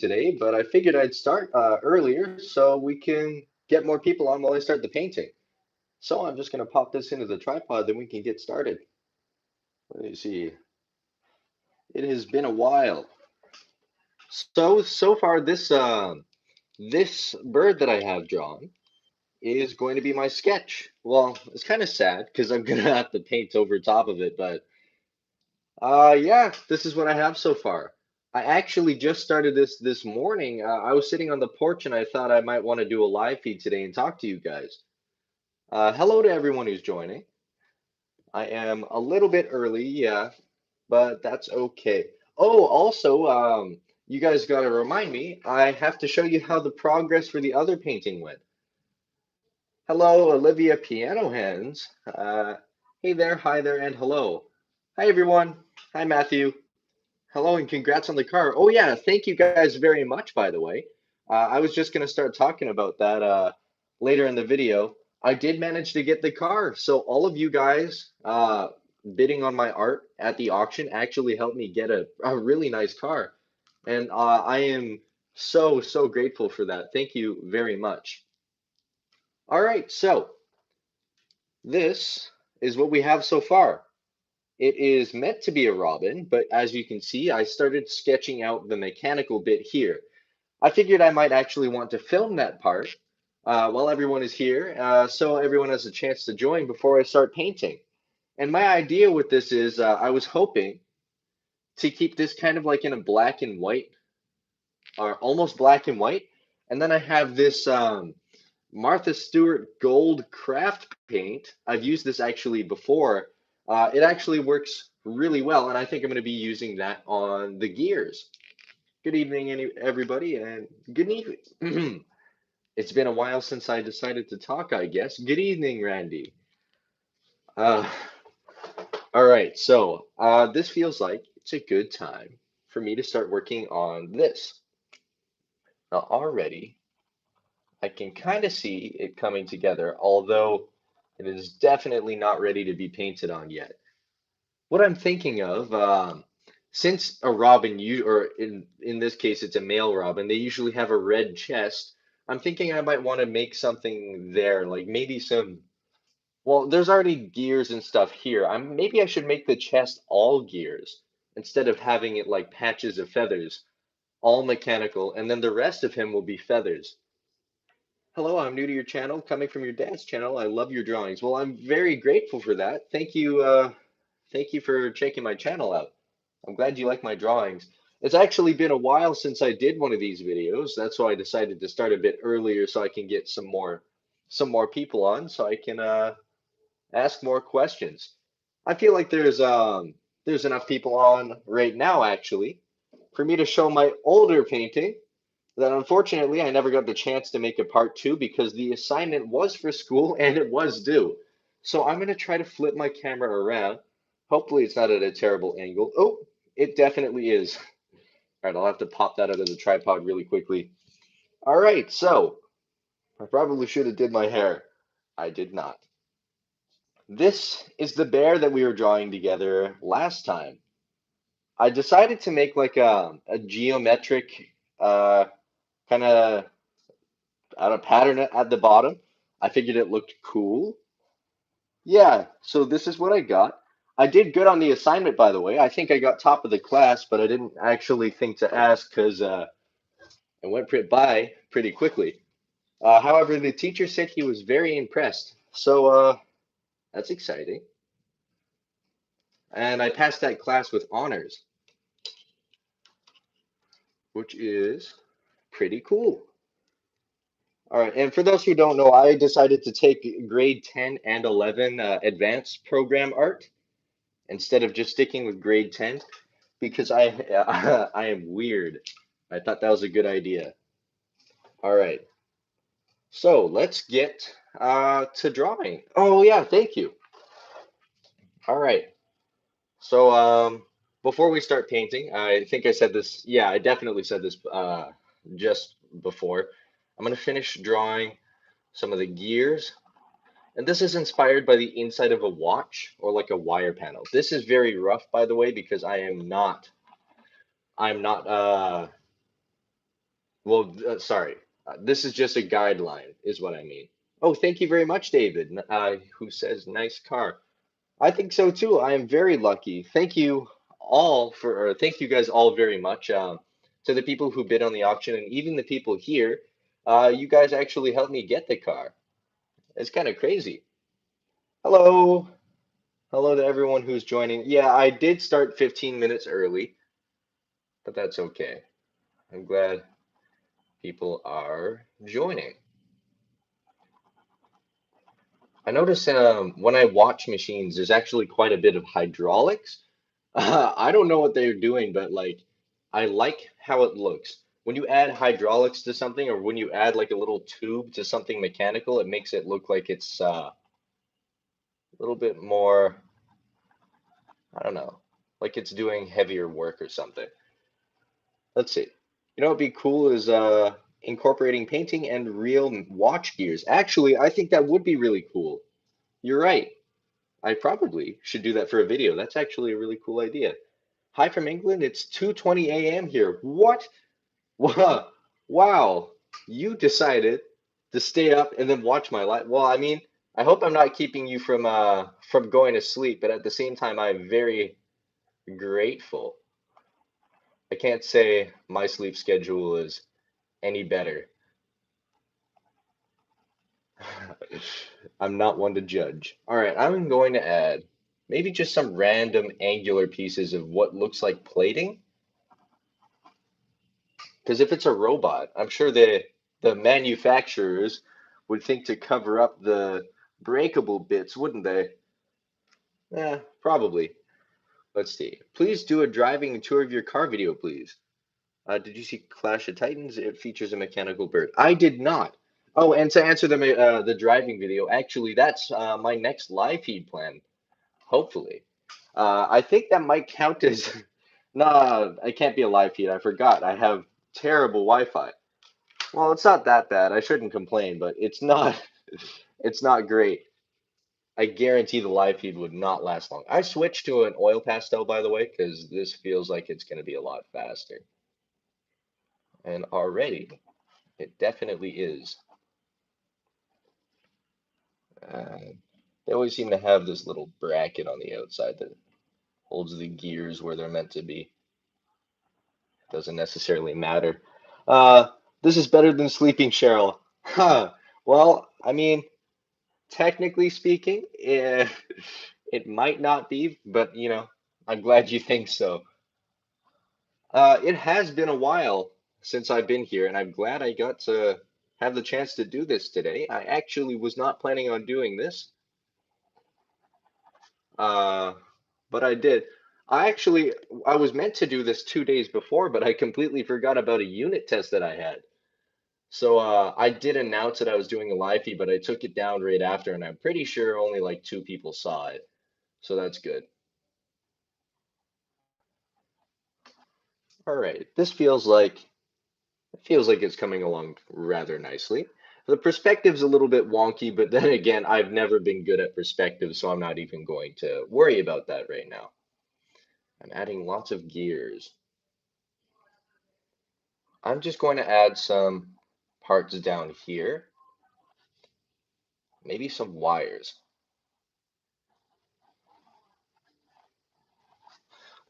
today, but I figured I'd start earlier so we can get more people on while I start the painting. So I'm just going to pop this into the tripod, then we can get started. Let me see. It has been a while. So far this bird that I have drawn is going to be my sketch. Well, it's kind of sad because I'm gonna have to paint over top of it, but yeah, this is what I have so far. I actually just started this morning. I was sitting on the porch and I thought I might want to do a live feed today and talk to you guys. Hello to everyone who's joining. I am a little bit early, yeah, but that's okay. Oh, also, you guys got to remind me, I have to show you how the progress for the other painting went. Hello, Olivia Piano Hands. Hey there, hi there, and hello. Hi, everyone. Hi, Matthew. Hello, and congrats on the car. Oh, yeah, thank you guys very much, by the way. I was just going to start talking about that later in the video. I did manage to get the car. So, all of you guys bidding on my art at the auction actually helped me get a really nice car. And I am so grateful for that. Thank you very much. All right, so this is what we have so far. It is meant to be a robin, but as you can see, I started sketching out the mechanical bit here. I figured I might actually want to film that part while everyone is here, so everyone has a chance to join before I start painting. And my idea with this is I was hoping to keep this kind of like in a black and white, or almost black and white. And then I have this Martha Stewart Gold Craft Paint. I've used this actually before. It actually works really well, and I think I'm going to be using that on the gears. Good evening, everybody, and good evening. It's been a while since I decided to talk, I guess. Good evening, Randy. Uh, all right, so this feels like it's a good time for me to start working on this. Now, already, I can kind of see it coming together, although it is definitely not ready to be painted on yet. What I'm thinking of, since a robin, or in this case, it's a male robin, they usually have a red chest. I'm thinking I might want to make something there, like maybe some. Well, there's already gears and stuff here. Maybe I should make the chest all gears instead of having it like patches of feathers, all mechanical, and then the rest of him will be feathers. Hello, I'm new to your channel, coming from your dad's channel. I love your drawings. Well, I'm very grateful for that. Thank you for checking my channel out. I'm glad you like my drawings. It's actually been a while since I did one of these videos. That's why I decided to start a bit earlier so I can get some more people on so I can ask more questions. I feel like there's enough people on right now actually for me to show my older painting that unfortunately I never got the chance to make a part two because the assignment was for school and it was due. So I'm going to try to flip my camera around. Hopefully it's not at a terrible angle. Oh, it definitely is. All right, I'll have to pop that out of the tripod really quickly. All right, so I probably should have did my hair. I did not. This is the bear that we were drawing together last time. I decided to make like a geometric kind of out of pattern at the bottom. I figured it looked cool. Yeah, so this is what I got. I did good on the assignment, by the way. I think I got top of the class, but I didn't actually think to ask because it went by pretty quickly. However, the teacher said he was very impressed. So that's exciting. And I passed that class with honors, which is pretty cool. All right, and for those who don't know, I decided to take grade 10 and 11 advanced program art instead of just sticking with grade 10 because I am weird. I thought that was a good idea. All right, so let's get to drawing. Oh yeah, thank you. All right, so before we start painting, I think I said this. Yeah, I definitely said this just before. I'm gonna finish drawing some of the gears. And this is inspired by the inside of a watch or like a wire panel. This is very rough, by the way, because I'm not Well, sorry. This is just a guideline, is what I mean. Oh, thank you very much, David, who says nice car. I think so too. I am very lucky. Thank you all for, or thank you guys all very much. To the people who bid on the auction and even the people here, you guys actually helped me get the car. It's kind of crazy. Hello. Hello to everyone who's joining. Yeah, I did start 15 minutes early, but that's okay. I'm glad people are joining. I notice when I watch machines, there's actually quite a bit of hydraulics. I don't know what they're doing, but like, I like how it looks. When you add hydraulics to something, or when you add like a little tube to something mechanical, it makes it look like it's a little bit more, I don't know, like it's doing heavier work or something. Let's see. You know what'd be cool is incorporating painting and real watch gears. Actually, I think that would be really cool. You're right. I probably should do that for a video. That's actually a really cool idea. Hi from England. It's 2:20 a.m. here. What? Wow. Wow. You decided to stay up and then watch my live. Well, I mean, I hope I'm not keeping you from going to sleep, but at the same time, I'm very grateful. I can't say my sleep schedule is any better. I'm not one to judge. All right, I'm going to add maybe just some random angular pieces of what looks like plating. Because if it's a robot, I'm sure the manufacturers would think to cover up the breakable bits, wouldn't they? Probably. Let's see. Please do a driving tour of your car video, please. Did you see Clash of Titans? It features a mechanical bird. I did not. Oh, and to answer the driving video, actually, that's my next live feed plan. Hopefully, I think that might count as. Nah, I can't be a live feed. I forgot. I have terrible Wi-Fi. Well, it's not that bad. I shouldn't complain, but it's not. It's not great. I guarantee the live feed would not last long. I switched to an oil pastel, by the way, because this feels like it's going to be a lot faster. And already, it definitely is. Uh, they always seem to have this little bracket on the outside that holds the gears where they're meant to be. Doesn't necessarily matter. Uh, this is better than sleeping, Cheryl. Huh. Well, I mean, technically speaking, it might not be, but I'm glad you think so. It has been a while since I've been here, and I'm glad I got to have the chance to do this today. I actually was not planning on doing this, uh, but I did. I was meant to do this 2 days before, but I completely forgot about a unit test that I had. So I did announce that I was doing a live feed, but I took it down right after, and I'm pretty sure only like two people saw it. So that's good. All right, this feels like it's coming along rather nicely. The perspective's a little bit wonky, but then again, I've never been good at perspective, so I'm not even going to worry about that right now. I'm adding lots of gears. I'm just going to add some parts down here, maybe some wires,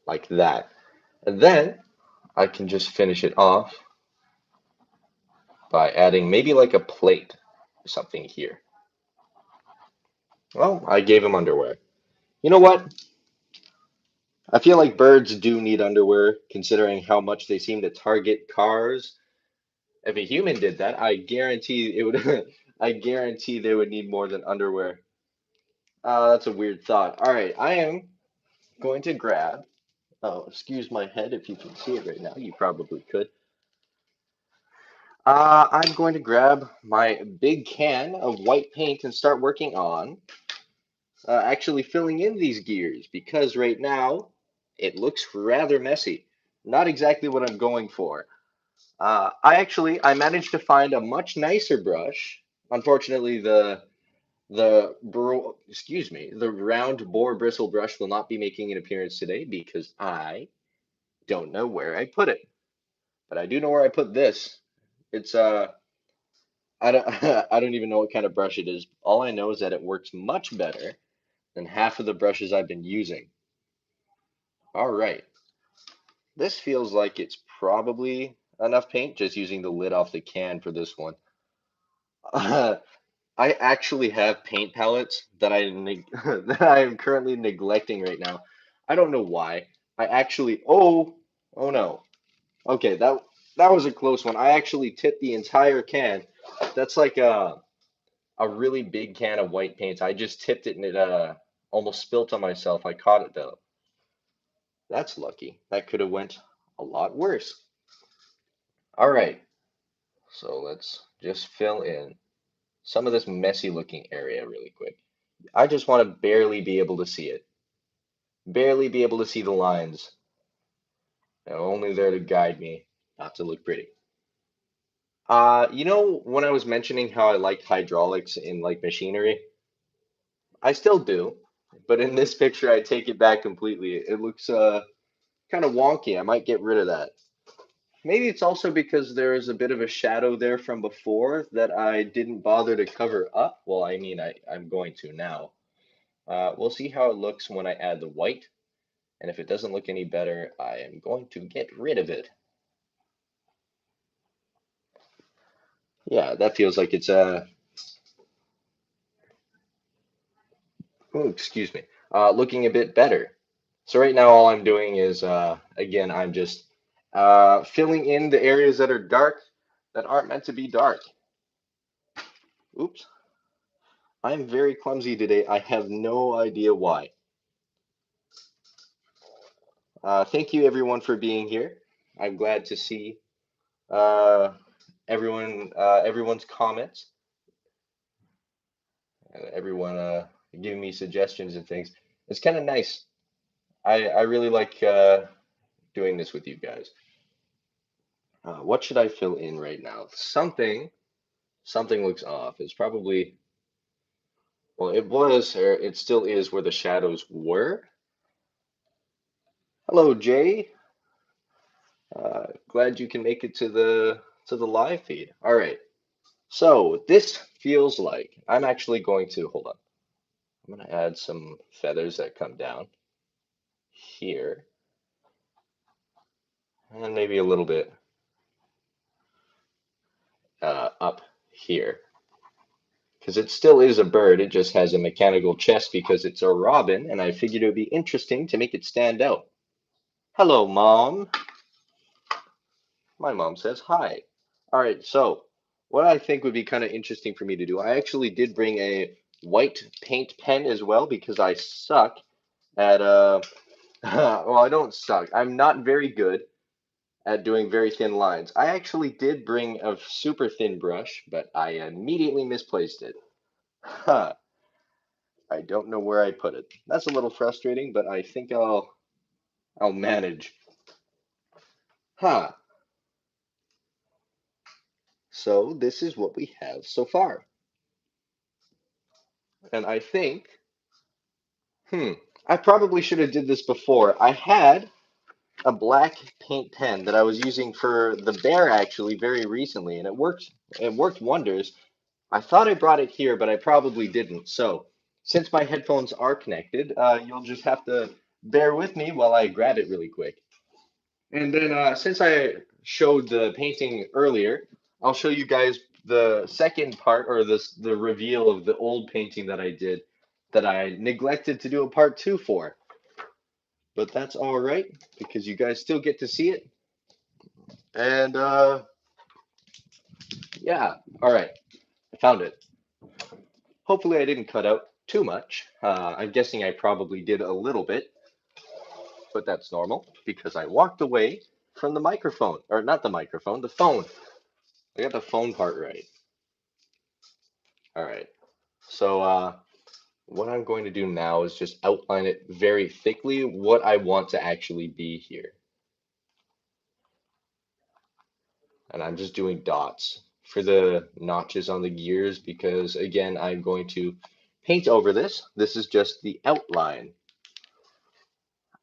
like that. And then I can just finish it off by adding maybe like a plate or something here. Well, I gave him underwear. You know what? I feel like birds do need underwear, considering how much they seem to target cars. If a human did that, I guarantee it would. I guarantee they would need more than underwear. That's a weird thought. All right, I am going to grab. Oh, excuse my head if you can see it right now. You probably could. I'm going to grab my big can of white paint and start working on actually filling in these gears because right now it looks rather messy. Not exactly what I'm going for. I managed to find a much nicer brush. Unfortunately, the round boar bristle brush will not be making an appearance today because I don't know where I put it. But I do know where I put this. It's I don't I don't even know what kind of brush it is. All I know is that it works much better than half of the brushes I've been using. All right. This feels like it's probably enough paint just using the lid off the can for this one. I actually have paint palettes that that I am currently neglecting right now. I don't know why. I actually oh no. Okay, that was a close one. I actually tipped the entire can. That's like a really big can of white paint. I just tipped it and it almost spilt on myself. I caught it though. That's lucky. That could have went a lot worse. All right. So let's just fill in some of this messy looking area really quick. I just want to barely be able to see it. Barely be able to see the lines. They're only there to guide me, not to look pretty. You know, when I was mentioning how I liked hydraulics in like machinery, I still do, but in this picture I take it back completely. It looks kind of wonky. I might get rid of that. Maybe it's also because there is a bit of a shadow there from before that I didn't bother to cover up. Well, I mean, I'm going to now. We'll see how it looks when I add the white, and if it doesn't look any better, I am going to get rid of it. Yeah, that feels like it's oh, excuse me, looking a bit better. So right now, all I'm doing is, again, I'm just filling in the areas that are dark that aren't meant to be dark. Oops, I'm very clumsy today. I have no idea why. Thank you everyone for being here. I'm glad to see uh, everyone's comments and everyone giving me suggestions and things. It's kind of nice. I really like doing this with you guys. What should I fill in right now? Something looks off. It's probably, well, it was, or it still is where the shadows were. Hello, Jay. Glad you can make it to the live feed. All right. So this feels like I'm actually going to hold on. I'm going to add some feathers that come down here, and maybe a little bit up here, because it still is a bird. It just has a mechanical chest because it's a robin, and I figured it would be interesting to make it stand out. Hello, Mom. My mom says hi. All right, so what I think would be kind of interesting for me to do, I actually did bring a white paint pen as well because I suck at well, I don't suck. I'm not very good at doing very thin lines. I actually did bring a super thin brush, but I immediately misplaced it. Huh. I don't know where I put it. That's a little frustrating, but I think I'll manage. Huh. So this is what we have so far. And I think Hmm. I probably should have did this before. I had a black paint pen that I was using for the bear actually very recently, and it worked wonders. I thought I brought it here, but I probably didn't. So, since my headphones are connected, you'll just have to bear with me while I grab it really quick. And then, since I showed the painting earlier, I'll show you guys the second part or the reveal of the old painting that I did that I neglected to do a part two for. But that's all right because you guys still get to see it. And yeah, all right, I found it. Hopefully, I didn't cut out too much. I'm guessing I probably did a little bit, but that's normal because I walked away from the microphone, or not the microphone, the phone. I got the phone part right. All right. So what I'm going to do now is just outline it very thickly what I want to actually be here. And I'm just doing dots for the notches on the gears because again, I'm going to paint over this. This is just the outline.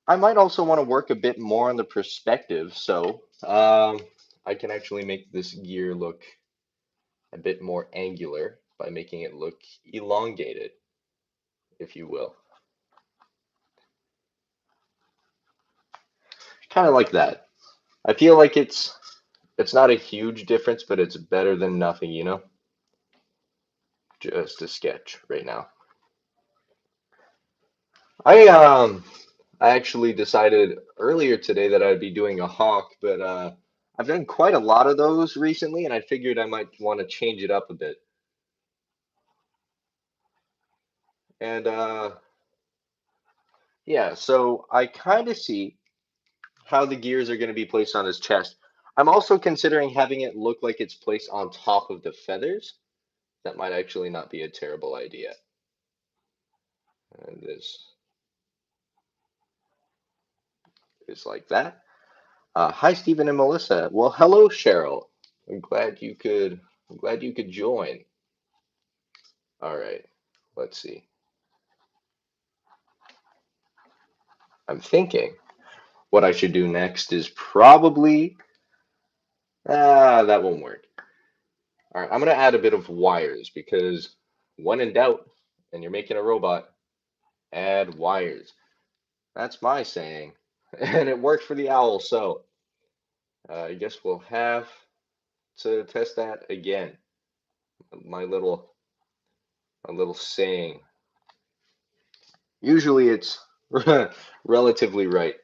I might also want to work a bit more on the perspective. So I can actually make this gear look a bit more angular by making it look elongated, if you will. Kind of like that. I feel like it's not a huge difference, but it's better than nothing, you know? Just a sketch right now. I um I actually decided earlier today that I'd be doing a hawk, but I've done quite a lot of those recently, and I figured I might want to change it up a bit. And yeah, so I kind of see how the gears are going to be placed on his chest. I'm also considering having it look like it's placed on top of the feathers. That might actually not be a terrible idea. And this is like that. Hi, Stephen and Melissa. Well, hello, Cheryl. I'm glad you could. I'm glad you could join. All right, let's see. I'm thinking what I should do next is probably that won't work. All right, I'm gonna add a bit of wires because when in doubt, and you're making a robot, add wires. That's my saying, and it worked for the owl. So I guess we'll have to test that again. My little my little saying. Usually it's relatively right,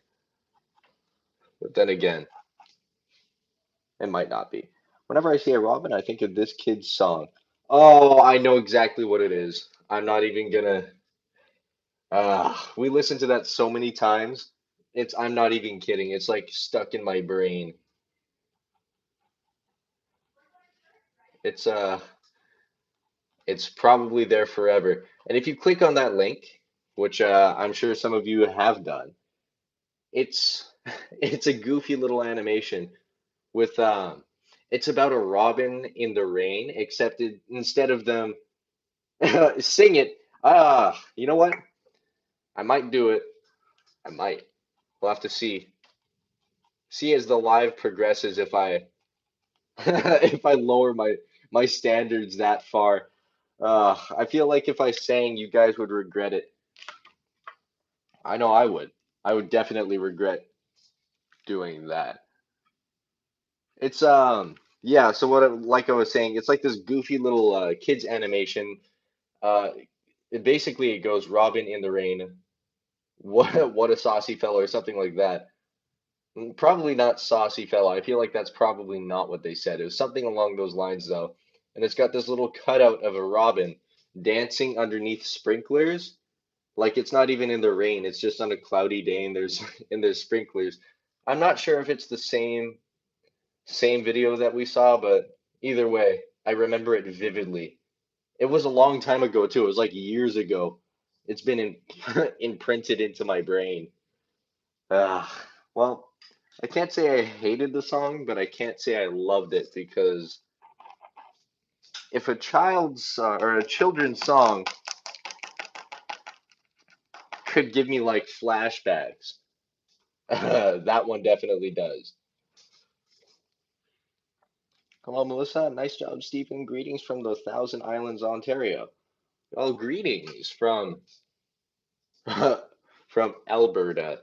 but then again, it might not be. Whenever I see a robin, I think of this kid's song. Oh, I know exactly what it is. I'm not even gonna. We listened to that so many times. I'm not even kidding. It's like stuck in my brain. It's it's probably there forever. And if you click on that link, which I'm sure some of you have done, it's it's a goofy little animation with it's about a robin in the rain, except instead of them sing it, you know what? I might do it. I might. We'll have to see. See as the live progresses if I if I lower my standards that far. I feel like if I sang, you guys would regret it. I know I would. I would definitely regret doing that. It's yeah, so like I was saying, it's like this goofy little kids animation. Uh basically it goes Robin in the rain. What a saucy fellow or something like that. Probably not saucy fellow. I feel like that's probably not what they said. It was something along those lines though. And it's got this little cutout of a robin dancing underneath sprinklers. Like it's not even in the rain. It's just on a cloudy day and there's and there's sprinklers. I'm not sure if it's the same video that we saw, but either way, I remember it vividly. It was a long time ago too. It was like years ago. It's been imprinted into my brain. Uh, well, I can't say I hated the song, but I can't say I loved it because if a child's or a children's song could give me like flashbacks, that one definitely does. Hello, Melissa. Nice job, Stephen. Greetings from the Thousand Islands, Ontario. Oh, greetings from from Alberta.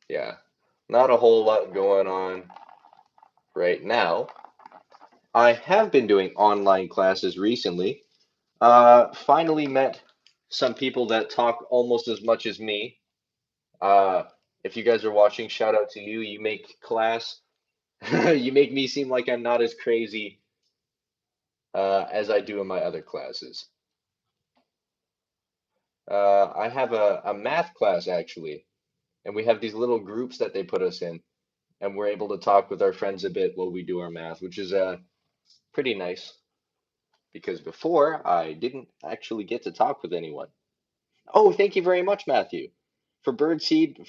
Yeah, not a whole lot going on right now. I have been doing online classes recently. Finally met some people that talk almost as much as me. Uh, if you guys are watching, shout out to you. You make class, you make me seem like I'm not as crazy as I do in my other classes. I have a math class actually, and we have these little groups that they put us in, and we're able to talk with our friends a bit while we do our math, which is pretty nice because before I didn't actually get to talk with anyone. Oh, thank you very much, Matthew, for Birdseed,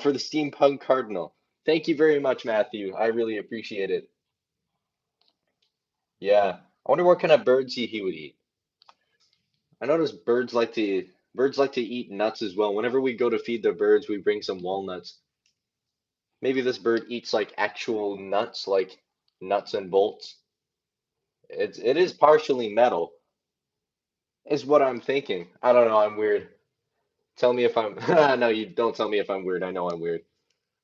for the Steampunk Cardinal. Thank you very much, Matthew. I really appreciate it. Yeah, I wonder what kind of birdseed he would eat. I noticed birds like to eat nuts as well. Whenever we go to feed the birds, we bring some walnuts. Maybe this bird eats like actual nuts, like nuts and bolts. It is partially metal, is what I'm thinking. I don't know, I'm weird. Tell me if I'm no, you don't tell me if I'm weird. I know I'm weird.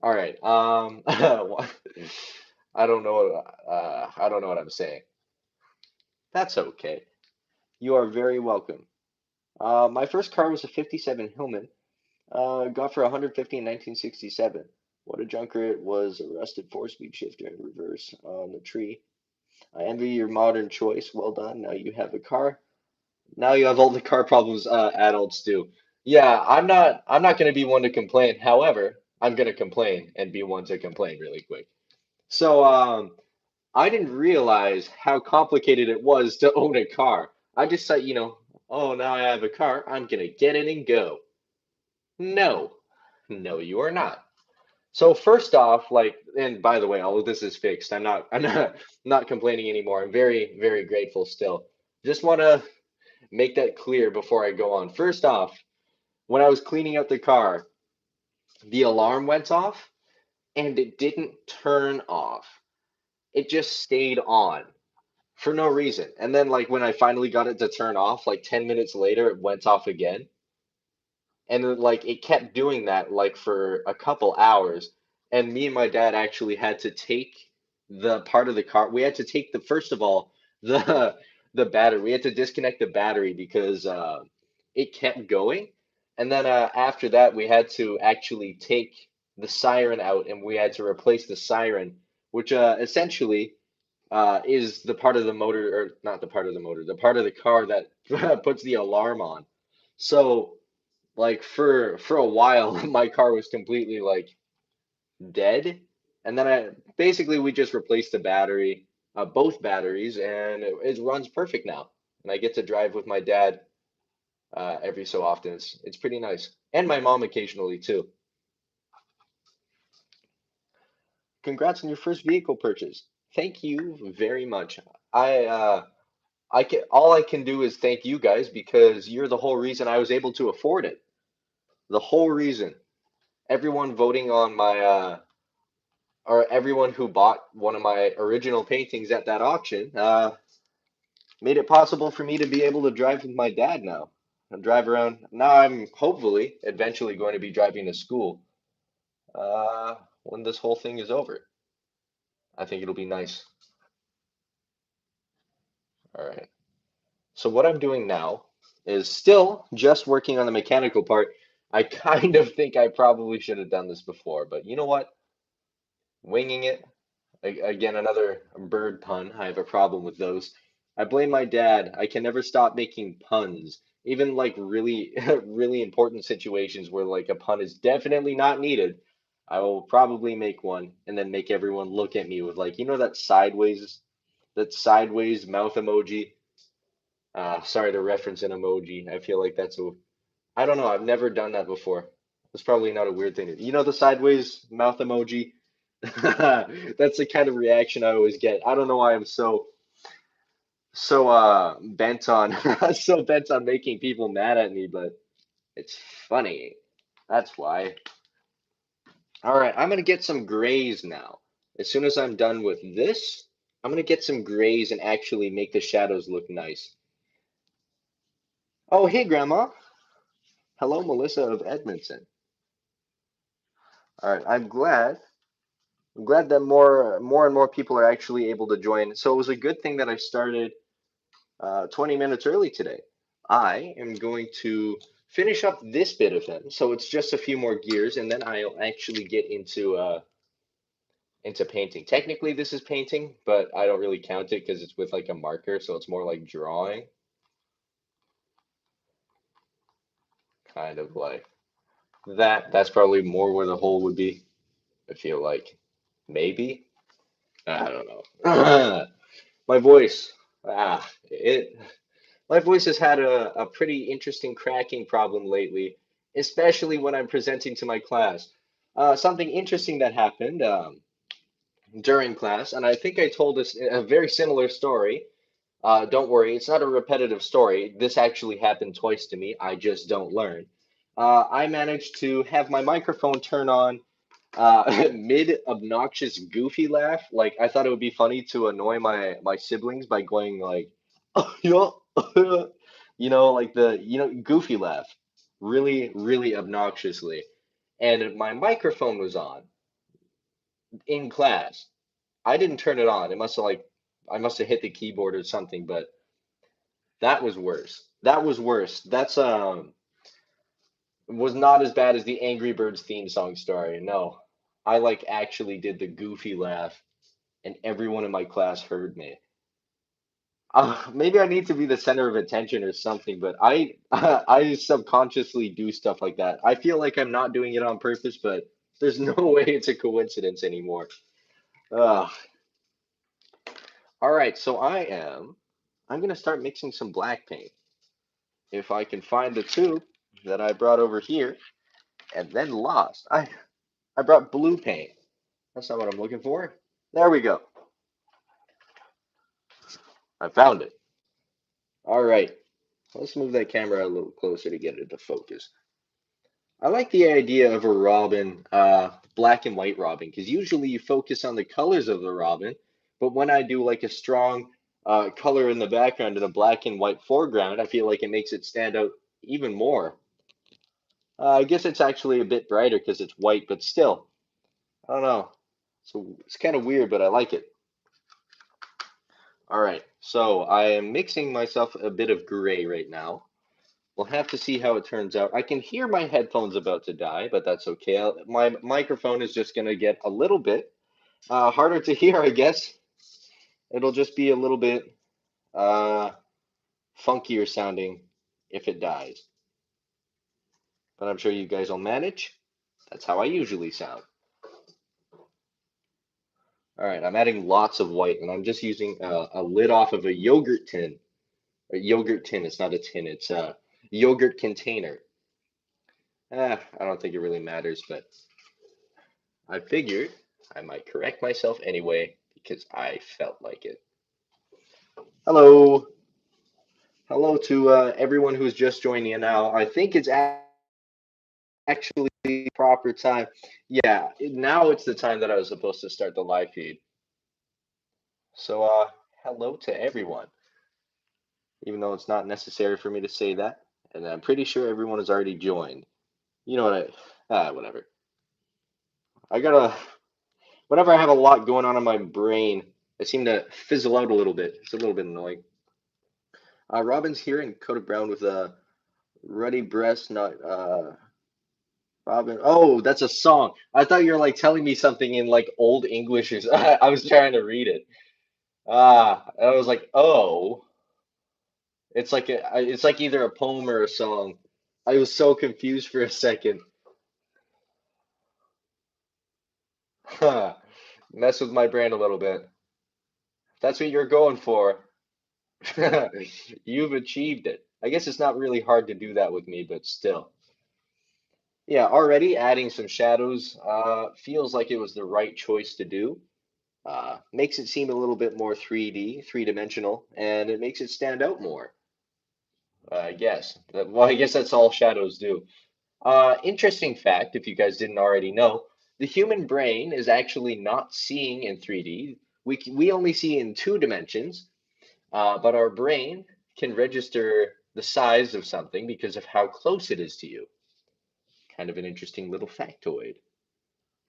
All right. I don't know what I'm saying. That's okay. You are very welcome. My first car was a 57 Hillman. Got for 150 in 1967. What a junker it was. A rusted four-speed shifter in reverse on the tree. I envy your modern choice. Well done. Now you have a car. Now you have all the car problems adults do. Yeah, I'm not going to be one to complain. However, I'm going to complain and be one to complain really quick. So, I didn't realize how complicated it was to own a car. I just thought, oh, now I have a car, I'm gonna get in and go. No, no, you are not. So first off, like, and by the way, all of this is fixed. I'm not complaining anymore. I'm very, very grateful still. Just want to make that clear before I go on. First off, when I was cleaning out the car, the alarm went off and it didn't turn off. It just stayed on for no reason. And then like when I finally got it to turn off, like 10 minutes later, it went off again. And then, like it kept doing that like for a couple hours. And me and my dad actually had to take the part of the car. We had to take the first of all the the battery. We had to disconnect the battery because it kept going. And then after that, we had to actually take the siren out and we had to replace the siren, which essentially is the part of the motor, or not the part of the motor, the part of the car that puts the alarm on. So, like for a while, my car was completely like dead, and then I basically we just replaced the battery, both batteries, and it runs perfect now. And I get to drive with my dad every so often. It's pretty nice, and my mom occasionally too. Congrats on your first vehicle purchase. Thank you very much. I can all I can do is thank you guys because you're the whole reason I was able to afford it. The whole reason. Everyone voting on my or everyone who bought one of my original paintings at that auction made it possible for me to be able to drive with my dad now. And drive around. Now I'm hopefully eventually going to be driving to school when this whole thing is over. I think it'll be nice. All right. So what I'm doing now is still just working on the mechanical part. I kind of think I probably should have done this before, but you know what? Winging it. Again, another bird pun. I have a problem with those. I blame my dad. I can never stop making puns. Even like really, really important situations where like a pun is definitely not needed, I will probably make one and then make everyone look at me with like, that sideways mouth emoji. Sorry to reference an emoji. I feel like I don't know. I've never done that before. It's probably not a weird thing. You know the sideways mouth emoji? That's the kind of reaction I always get. I don't know why I'm so bent on so bent on making people mad at me, but it's funny. That's why. All right, I'm gonna get some grays now. As soon as I'm done with this, I'm gonna get some grays and actually make the shadows look nice. Oh, hey, Grandma. Hello, Melissa of Edmonton. All right, I'm glad that more and more people are actually able to join. So it was a good thing that I started 20 minutes early today. I am going to finish up this bit of them. So it's just a few more gears, and then I'll actually get into painting. Technically, this is painting, but I don't really count it because it's with like a marker, so it's more like drawing, kind of like that. That's probably more where the hole would be. I feel like maybe. I don't know. My voice. It. My voice has had a pretty interesting cracking problem lately, especially when I'm presenting to my class. Something interesting that happened during class, and I think I told this a very similar story. Don't worry, it's not a repetitive story. This actually happened twice to me. I just don't learn. I managed to have my microphone turn on Mid obnoxious goofy laugh. Like I thought it would be funny to annoy my siblings by going like, like the goofy laugh, really really obnoxiously. And my microphone was on in class. I didn't turn it on. It must have I must have hit the keyboard or something, but that was worse. That was worse. That's was not as bad as the Angry Birds theme song story. No. I like actually did the goofy laugh and everyone in my class heard me. Maybe I need to be the center of attention or something, but I subconsciously do stuff like that. I feel like I'm not doing it on purpose, but there's no way it's a coincidence anymore. Ugh. All right, so I'm gonna start mixing some black paint. If I can find the tube that I brought over here and then lost. I brought blue paint. That's not what I'm looking for. There we go. I found it. All right. Let's move that camera a little closer to get it to focus. I like the idea of a robin, black and white robin, because usually you focus on the colors of the robin, but when I do like a strong color in the background and a black and white foreground, I feel like it makes it stand out even more. I guess it's actually a bit brighter because it's white, but still, I don't know. So it's kind of weird, but I like it. All right, so I am mixing myself a bit of gray right now. We'll have to see how it turns out. I can hear my headphones about to die, but that's okay. My microphone is just going to get a little bit harder to hear, I guess. It'll just be a little bit uh, funkier sounding if it dies. But I'm sure you guys will manage. That's how I usually sound. All right, I'm adding lots of white, and I'm just using a lid off of a yogurt tin. A yogurt tin, it's not a tin, it's a yogurt container. I don't think it really matters, but I figured I might correct myself anyway because I felt like it. Hello. Hello to everyone who's just joining in now. I think it's actually the proper time. Yeah, now it's the time that I was supposed to start the live feed. So, hello to everyone, even though it's not necessary for me to say that. And I'm pretty sure everyone has already joined. You know what whatever. I gotta, whenever I have a lot going on in my brain, I seem to fizzle out a little bit. It's a little bit annoying. Robin's here in coat of brown with a ruddy breast, not Robin. Oh, that's a song. I thought you were like telling me something in like old English or I was trying to read it. I was like, oh, it's like either a poem or a song. I was so confused for a second. Huh. Mess with my brain a little bit. That's what you're going for. You've achieved it. I guess it's not really hard to do that with me, but still. Yeah, already adding some shadows feels like it was the right choice to do. Makes it seem a little bit more 3D, three-dimensional, and it makes it stand out more. I guess. Well, I guess that's all shadows do. Interesting fact, if you guys didn't already know, the human brain is actually not seeing in 3D. We only see in two dimensions, but our brain can register the size of something because of how close it is to you. Kind of an interesting little factoid.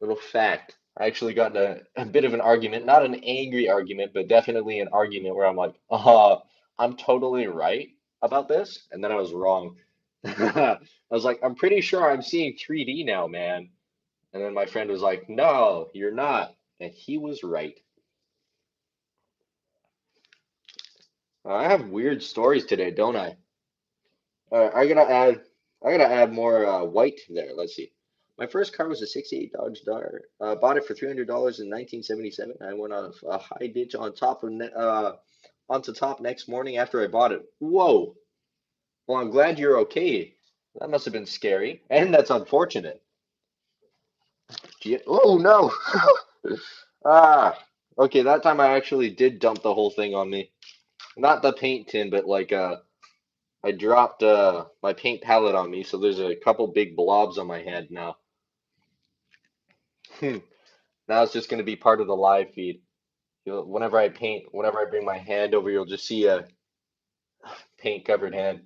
Little fact. I actually got in a bit of an argument, not an angry argument, but definitely an argument where I'm like, I'm totally right about this. And then I was wrong. I was like, I'm pretty sure I'm seeing 3D now, man. And then my friend was like, no, you're not. And he was right. I have weird stories today, don't I? I gotta add, I gotta add more white there. Let's see. My first car was a '68 Dodge Dart. Bought it for $300 in 1977. I went on a high ditch on top of onto top next morning after I bought it. Whoa. Well, I'm glad you're okay. That must have been scary, and that's unfortunate. Oh no. Ah. Okay, that time I actually did dump the whole thing on me. Not the paint tin, but like I dropped my paint palette on me, so there's a couple big blobs on my head now. Hmm. Now it's just going to be part of the live feed. Whenever I paint, whenever I bring my hand over, you'll just see a paint covered hand.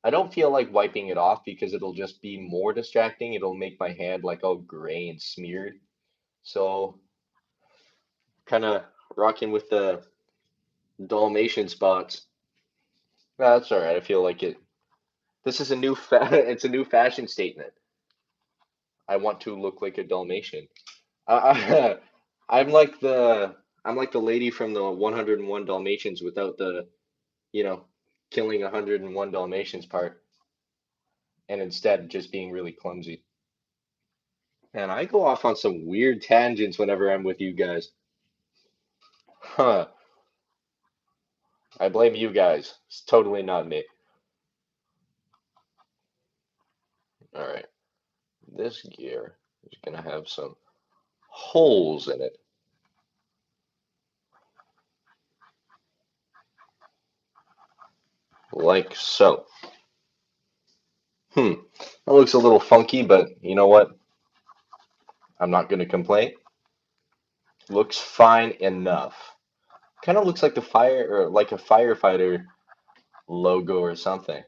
I don't feel like wiping it off because it'll just be more distracting. It'll make my hand like all gray and smeared. So kind of rocking with the Dalmatian spots. That's all right. I feel like it. This is a new it's a new fashion statement. I want to look like a Dalmatian. I, I'm like the I'm like the lady from the 101 Dalmatians without the, you know, killing 101 Dalmatians part, and instead just being really clumsy. And I go off on some weird tangents whenever I'm with you guys. Huh. I blame you guys. It's totally not me. All right. This gear is gonna have some holes in it, like so. Hmm. That looks a little funky, but you know what? I'm not gonna complain. Looks fine enough. Kind of looks like the fire or like a firefighter logo or something.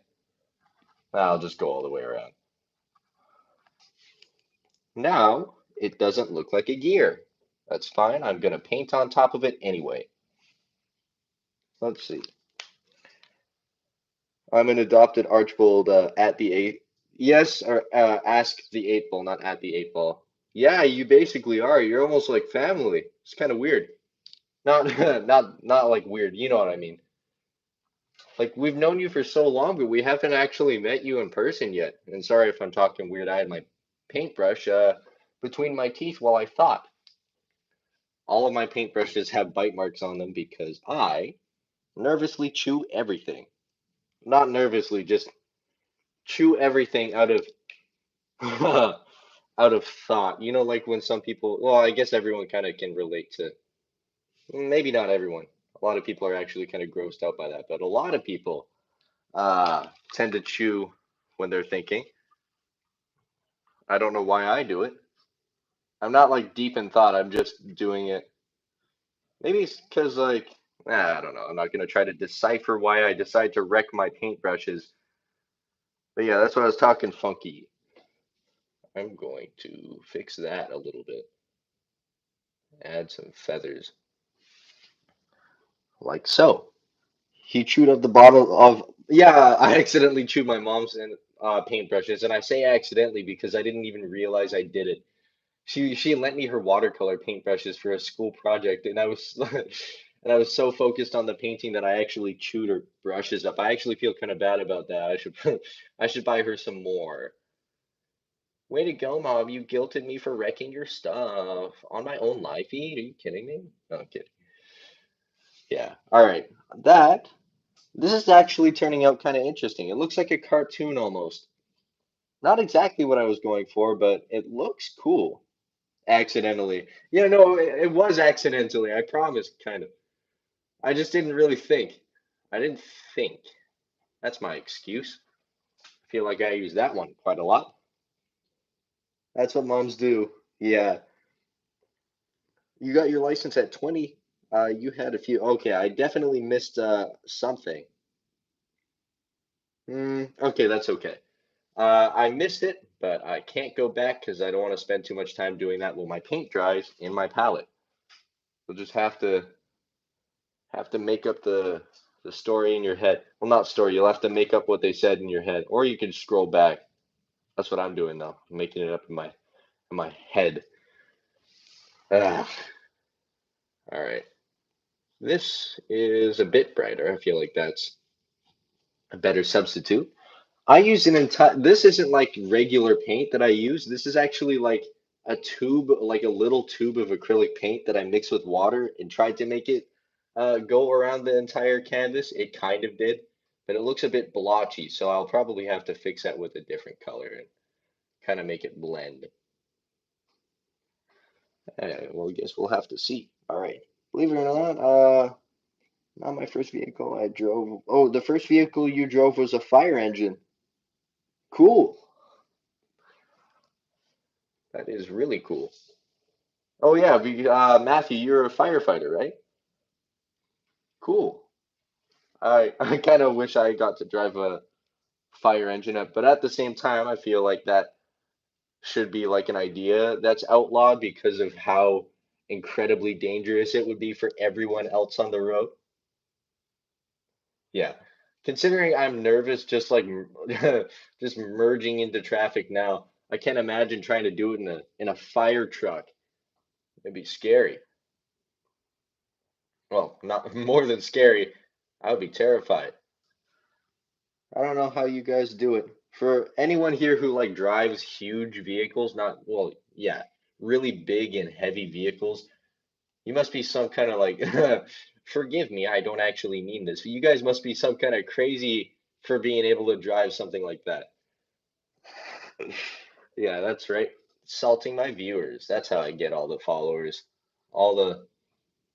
I'll just go all the way around. Now it doesn't look like a gear. That's fine. I'm gonna paint on top of it anyway. Let's see. I'm an adopted Archbold at the eight. Yes, or ask the eight ball, not at the eight ball. Yeah, you basically are. You're almost like family. It's kind of weird. Not not like weird. You know what I mean? Like we've known you for so long, but we haven't actually met you in person yet. And sorry if I'm talking weird. I had my paintbrush between my teeth while I thought. All of my paintbrushes have bite marks on them because I nervously chew everything. Not nervously, just chew everything out of out of thought. You know, like when some people, well, I guess everyone kind of can relate to, maybe not everyone. A lot of people are actually kind of grossed out by that, but a lot of people tend to chew when they're thinking. I don't know why I do it. I'm not like deep in thought. I'm just doing it. Maybe it's because like, I don't know. I'm not gonna try to decipher why I decide to wreck my paintbrushes. But yeah, that's what I was talking funky. I'm going to fix that a little bit. Add some feathers, like so. He chewed up the bottle of. Yeah, I accidentally chewed my mom's and paintbrushes, and I say accidentally because I didn't even realize I did it. She lent me her watercolor paintbrushes for a school project, and I was and I was so focused on the painting that I actually chewed her brushes up. I actually feel kind of bad about that. I should I should buy her some more. Way to go, Mom. You guilted me for wrecking your stuff on my own live feed. Are you kidding me? No, I'm kidding. Yeah. All right. That This is actually turning out kind of interesting. It looks like a cartoon almost. Not exactly what I was going for, but it looks cool. Accidentally. Yeah, no, it was accidentally. I promise, kind of. I just didn't really think. I didn't think. That's my excuse. I feel like I use that one quite a lot. That's what moms do. Yeah. You got your license at 20. You had a few. Okay, I definitely missed something. Okay, that's okay. I missed it, but I can't go back because I don't want to spend too much time doing that while my paint dries in my palette. You'll just have to make up the story in your head. Well, not story. You'll have to make up what they said in your head, or you can scroll back. That's what I'm doing now. I'm making it up in my head. Ah, all right. This is a bit brighter. I feel like that's a better substitute. I use an entire. This isn't like regular paint that I use. This is actually like a tube, like a little tube of acrylic paint that I mixed with water and tried to make it go around the entire canvas. It kind of did, but it looks a bit blotchy, so I'll probably have to fix that with a different color and kind of make it blend. Well, I guess we'll have to see. All right. Believe it or not, not my first vehicle I drove. Oh, the first vehicle you drove was a fire engine. Cool. That is really cool. Oh yeah, Matthew, you're a firefighter, right? Cool. I kind of wish I got to drive a fire engine up, but at the same time, I feel like that should be like an idea that's outlawed because of how incredibly dangerous it would be for everyone else on the road. Yeah. Considering I'm nervous just like just merging into traffic now, I can't imagine trying to do it in a fire truck. It'd be scary. Well, not more than scary. I would be terrified. I don't know how you guys do it. For anyone here who like drives huge vehicles, not, well, yeah, really big and heavy vehicles, you must be some kind of like, forgive me, I don't actually mean this. You guys must be some kind of crazy for being able to drive something like that. Yeah, that's right. Salting my viewers. That's how I get all the followers. All the,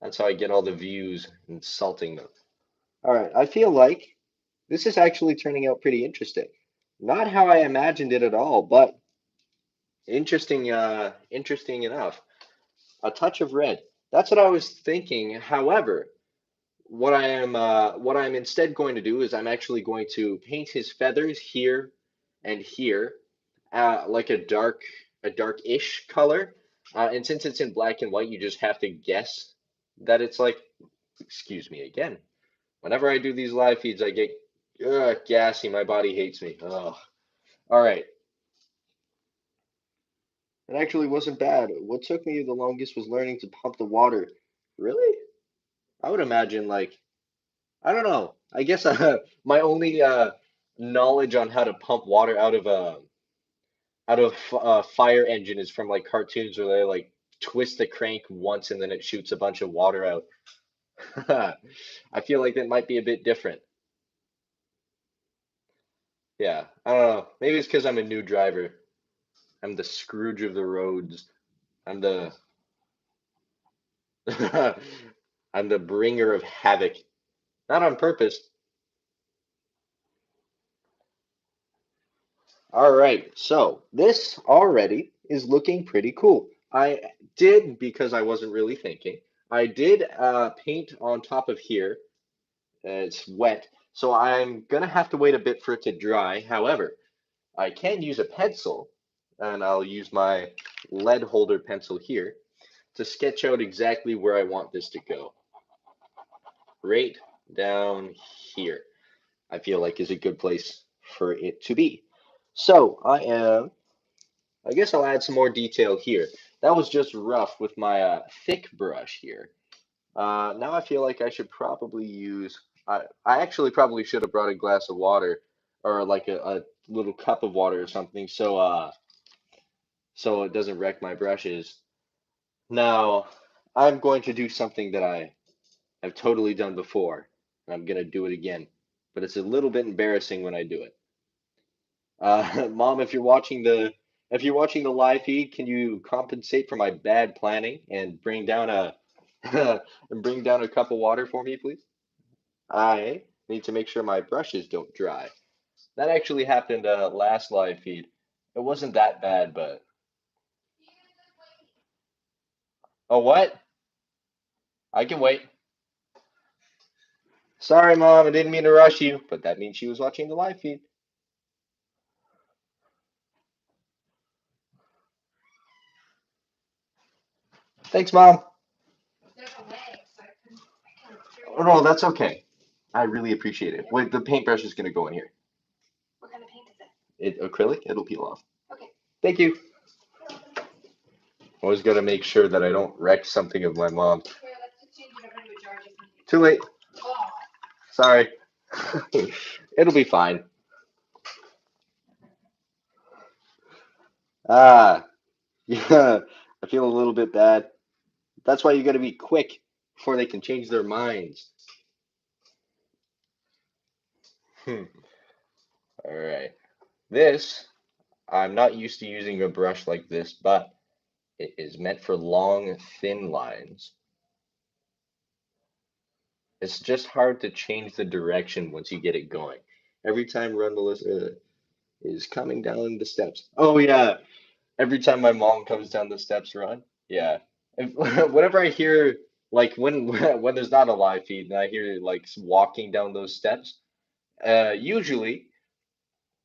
that's how I get all the views, insulting them. All right, I feel like this is actually turning out pretty interesting. Not how I imagined it at all, but interesting enough. A touch of red. That's what I was thinking. However, what I'm instead going to do is I'm actually going to paint his feathers here and here, like a dark-ish color. And since it's in black and white, you just have to guess that it's like, excuse me again. Whenever I do these live feeds, I get gassy. My body hates me. Ugh. All right. It actually wasn't bad. What took me the longest was learning to pump the water. Really? I would imagine like I don't know. I guess my only knowledge on how to pump water out of fire engine is from like cartoons where they like twist the crank once and then it shoots a bunch of water out. I feel like that might be a bit different. Yeah, I don't know. Maybe it's because I'm a new driver. I'm the Scrooge of the roads. I'm the I'm the bringer of havoc. Not on purpose. All right, so this already is looking pretty cool. I did, because I wasn't really thinking, I did paint on top of here. It's wet, so I'm gonna have to wait a bit for it to dry. However, I can use a pencil, and I'll use my lead holder pencil here to sketch out exactly where I want this to go. Right down here, I feel like is a good place for it to be. So I guess I'll add some more detail here. That was just rough with my thick brush here. Now I feel like I should probably use, I actually probably should have brought a glass of water or like a little cup of water or something so it doesn't wreck my brushes. Now I'm going to do something that I've totally done before, and I'm gonna do it again, but it's a little bit embarrassing when I do it. Mom, if you're watching the live feed, can you compensate for my bad planning and bring down a and bring down a cup of water for me, please? I need to make sure my brushes don't dry. That actually happened last live feed. It wasn't that bad, but oh what? I can wait. Sorry, Mom, I didn't mean to rush you, but that means she was watching the live feed. Thanks, Mom. Oh no, that's okay. I really appreciate it. Wait, the paintbrush is gonna go in here. It acrylic? It'll peel off. Thank you. Always gotta make sure that I don't wreck something of my mom. Too late. Sorry. It'll be fine. Ah, yeah. I feel a little bit bad. That's why you gotta be quick before they can change their minds. Hmm. All right. This, I'm not used to using a brush like this, but it is meant for long, thin lines. It's just hard to change the direction once you get it going. Every time Run Melissa is coming down the steps. Oh yeah, every time my mom comes down the steps, Run. Yeah. Whenever I hear like when when there's not a live feed and I hear like walking down those steps, usually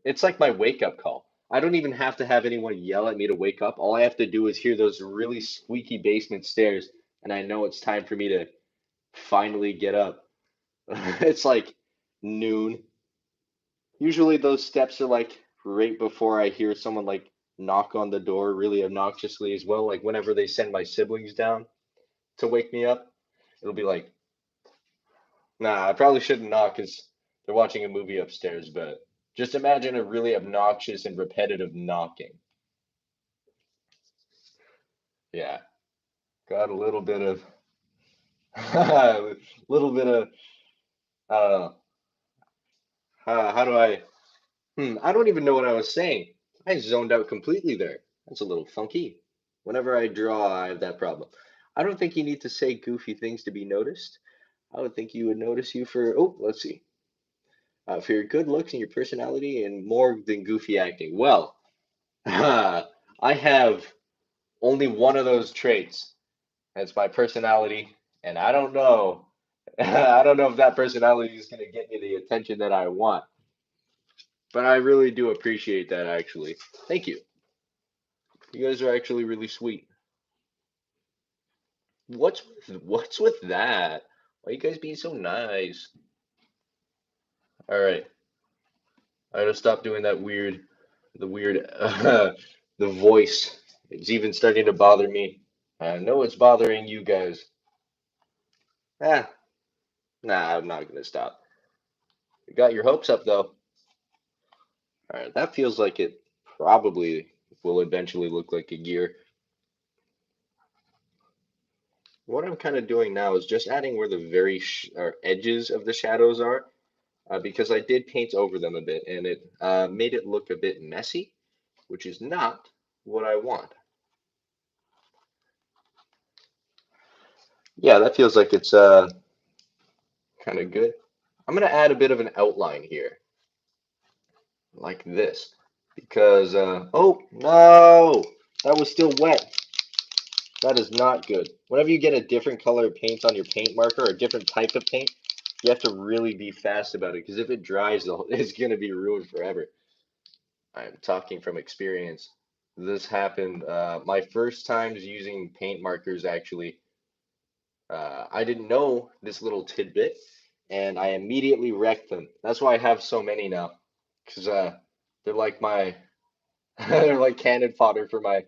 it's like my wake up call. I don't even have to have anyone yell at me to wake up. All I have to do is hear those really squeaky basement stairs, and I know it's time for me to finally get up. It's like noon. Usually those steps are like right before I hear someone like knock on the door really obnoxiously as well. Like whenever they send my siblings down to wake me up, it'll be like, nah, I probably shouldn't knock because they're watching a movie upstairs, but just imagine a really obnoxious and repetitive knocking. Yeah, got a little bit of, a little bit of, uh, how do I don't even know what I was saying. I zoned out completely there. That's a little funky. Whenever I draw, I have that problem. I don't think you need to say goofy things to be noticed. I would think you would notice you for, oh, let's see, for your good looks and your personality and more than goofy acting. Well, I have only one of those traits. That's my personality, and I don't know. I don't know if that personality is going to get me the attention that I want, but I really do appreciate that actually. Thank you. You guys are actually really sweet. What's with that? Why you guys being so nice? All right, I gotta stop doing that weird, the voice. It's even starting to bother me. I know it's bothering you guys. Ah, nah, I'm not gonna stop. You got your hopes up though. All right, that feels like it probably will eventually look like a gear. What I'm kind of doing now is just adding where the very sh or edges of the shadows are, because I did paint over them a bit and it made it look a bit messy, which is not what I want. Yeah, that feels like it's kind of good. I'm gonna add a bit of an outline here, like this, because oh no, that was still wet. That is not good. Whenever you get a different color of paint on your paint marker or a different type of paint, you have to really be fast about it because if it dries, it's gonna be ruined forever. I'm talking from experience. This happened my first times using paint markers actually. I didn't know this little tidbit and I immediately wrecked them. That's why I have so many now because they're like my they're like cannon fodder for my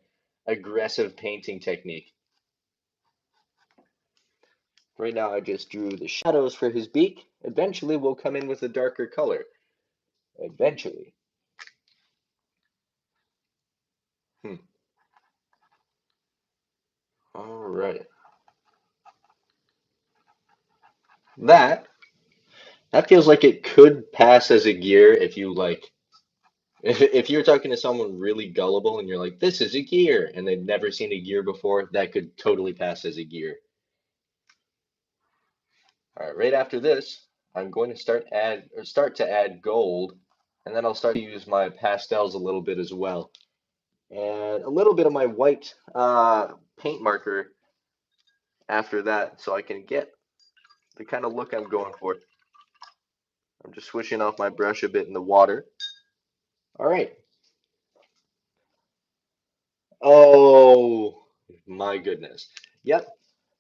aggressive painting technique. Right now I just drew the shadows for his beak. Eventually we'll come in with a darker color. Eventually. Hmm. All right. That that feels like it could pass as a gear if you like if you're talking to someone really gullible and you're like, this is a gear, and they've never seen a gear before, that could totally pass as a gear. All right, right after this, I'm going to start to add gold, and then I'll start to use my pastels a little bit as well, and a little bit of my white paint marker after that, so I can get the kind of look I'm going for. I'm just swishing off my brush a bit in the water. All right. Oh my goodness. Yep,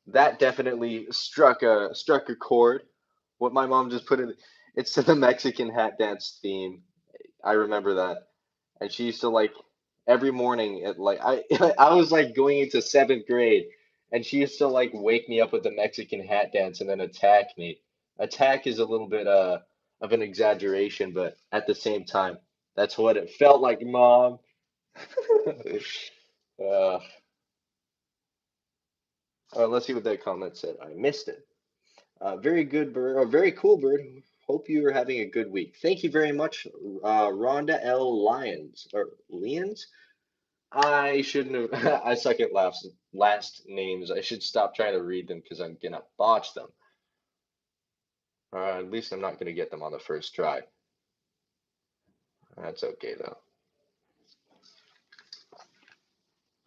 that definitely struck a chord. What my mom just put in, it's to the Mexican hat dance theme. I remember that, and she used to like every morning at like I I was like going into seventh grade, and she used to like wake me up with the Mexican hat dance and then attack me. Attack is a little bit of an exaggeration, but at the same time, that's what it felt like, Mom. uh, let's see what that comment said. I missed it. Very good bird, or very cool bird. Hope you are having a good week. Thank you very much, Rhonda L. Lyons or Lyons. I shouldn't have. I suck at last names. I should stop trying to read them because I'm gonna botch them. At least I'm not gonna get them on the first try. That's okay though.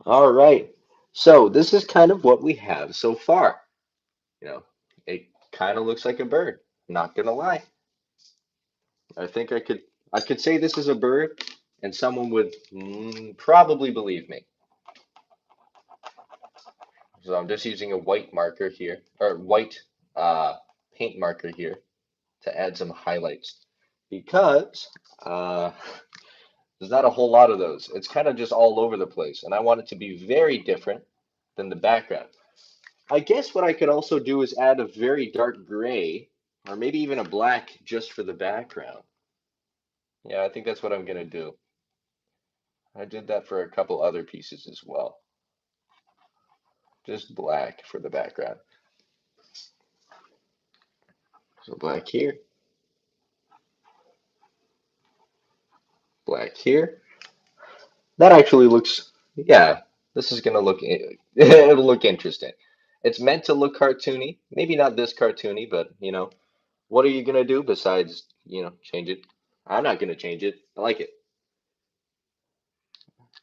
All right. So this is kind of what we have so far. You know, it kind of looks like a bird. Not gonna lie. I think I could say this is a bird, and someone would probably believe me. So I'm just using a white marker here, or white uh, paint marker here to add some highlights because uh, there's not a whole lot of those. It's kind of just all over the place, and I want it to be very different than the background. I guess what I could also do is add a very dark gray, or maybe even a black just for the background. Yeah, I think that's what I'm gonna do. I did that for a couple other pieces as well. Just black for the background. So black here, black here. That actually looks, yeah, this is gonna look, it'll look interesting. It's meant to look cartoony. Maybe not this cartoony, but what are you gonna do besides, change it? I'm not gonna change it. I like it.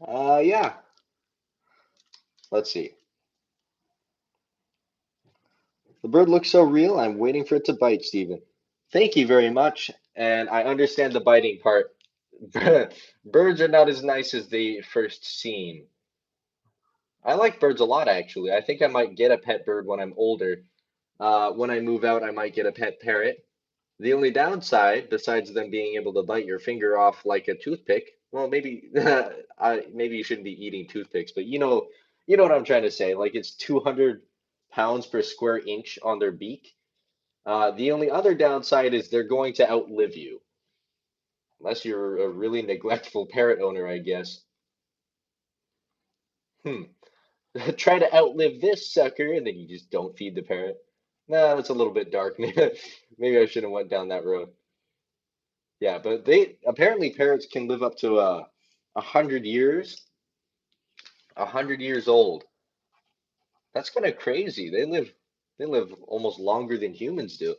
Yeah. Let's see. The bird looks so real, I'm waiting for it to bite, Stephen. Thank you very much. And I understand the biting part. Birds are not as nice as they first seem. I like birds a lot, actually. I think I might get a pet bird when I'm older. When I move out, I might get a pet parrot. The only downside, besides them being able to bite your finger off like a toothpick, well, maybe maybe you shouldn't be eating toothpicks, but you know what I'm trying to say. Like it's 200 pounds per square inch on their beak. The only other downside is they're going to outlive you, unless you're a really neglectful parrot owner, I guess. Hmm. Try to outlive this sucker, and then you just don't feed the parrot. Nah, that's a little bit dark. Maybe I shouldn't went down that road. Yeah, but they apparently parrots can live up to 100 years, 100 years old. That's kind of crazy. They live almost longer than humans do.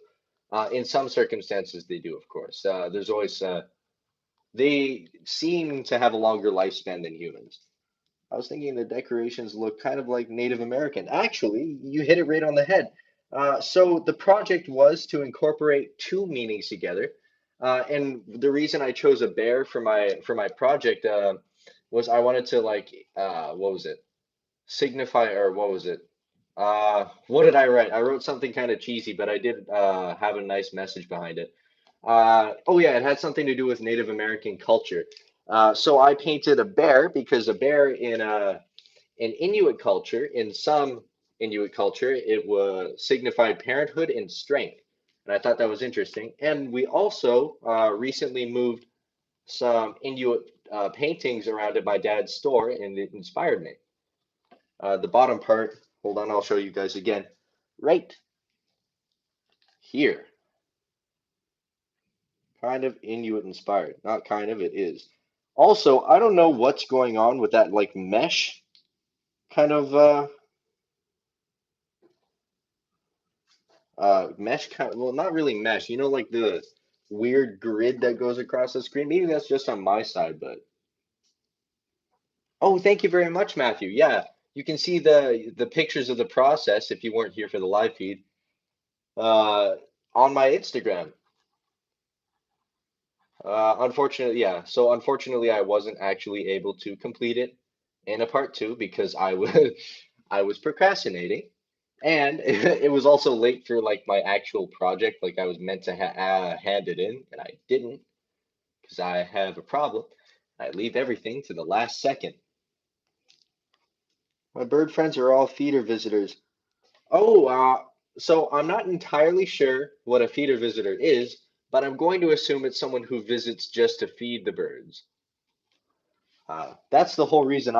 In some circumstances, they do, of course. There's always they seem to have a longer lifespan than humans. I was thinking the decorations look kind of like Native American. Actually, you hit it right on the head. So the project was to incorporate two meanings together, and the reason I chose a bear for my project was I wanted to like what was it? Signify or what was it? What did I write? I wrote something kind of cheesy, but I did have a nice message behind it. Oh yeah, it had something to do with Native American culture. So I painted a bear because a bear in Inuit culture, in some Inuit culture, it was signified parenthood and strength, and I thought that was interesting. And we also recently moved some Inuit paintings around at my dad's store, and it inspired me. The bottom part, hold on, I'll show you guys again. Right here, kind of Inuit inspired. Not kind of, it is. Also, I don't know what's going on with that like mesh kind of mesh kind of, well, not really mesh, like the weird grid that goes across the screen. Maybe that's just on my side, but oh, thank you very much, Matthew. Yeah, you can see the pictures of the process if you weren't here for the live feed uh on my Instagram. Unfortunately, yeah. So unfortunately, I wasn't actually able to complete it in a part two because I was I was procrastinating, and it was also late for like my actual project. Like I was meant to ha hand it in, and I didn't because I have a problem. I leave everything to the last second. My bird friends are all feeder visitors. Oh, so I'm not entirely sure what a feeder visitor is, but I'm going to assume it's someone who visits just to feed the birds. That's the whole reason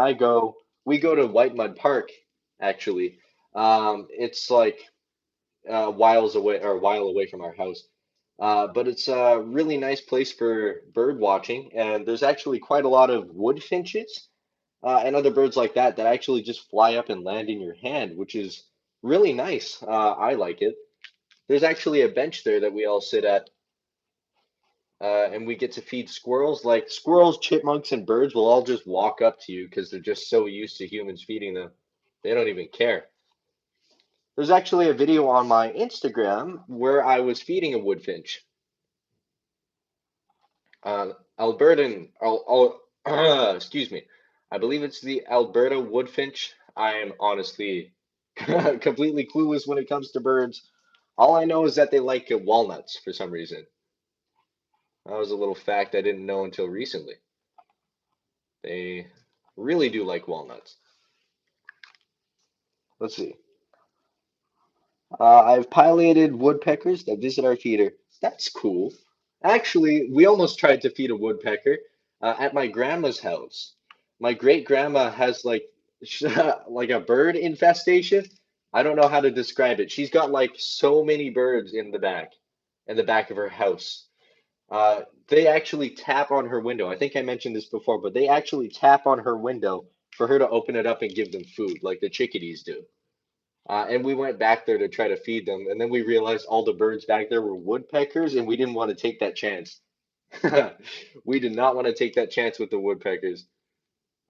we go to White Mud Park, actually. It's like miles away or a while away from our house. But it's a really nice place for bird watching, and there's actually quite a lot of wood finches and other birds like that actually just fly up and land in your hand, which is really nice. I like it. There's actually a bench there that we all sit at, and we get to feed squirrels. Like squirrels, chipmunks, and birds will all just walk up to you because they're just so used to humans feeding them. They don't even care. There's actually a video on my Instagram where I was feeding a woodfinch. Albertan, excuse me. I believe it's the Alberta woodfinch. I am honestly completely clueless when it comes to birds. All I know is that they like walnuts for some reason. That was a little fact I didn't know until recently. They really do like walnuts. Let's see. I've piloted woodpeckers that visit our feeder. That's cool. Actually, we almost tried to feed a woodpecker at my grandma's house. My great grandma has like like a bird infestation. I don't know how to describe it. She's got like so many birds in the back of her house. They actually tap on her window. I think I mentioned this before, but they actually tap on her window for her to open it up and give them food, like the chickadees do. And we went back there to try to feed them, and then we realized all the birds back there were woodpeckers, and we didn't want to take that chance. We did not want to take that chance with the woodpeckers.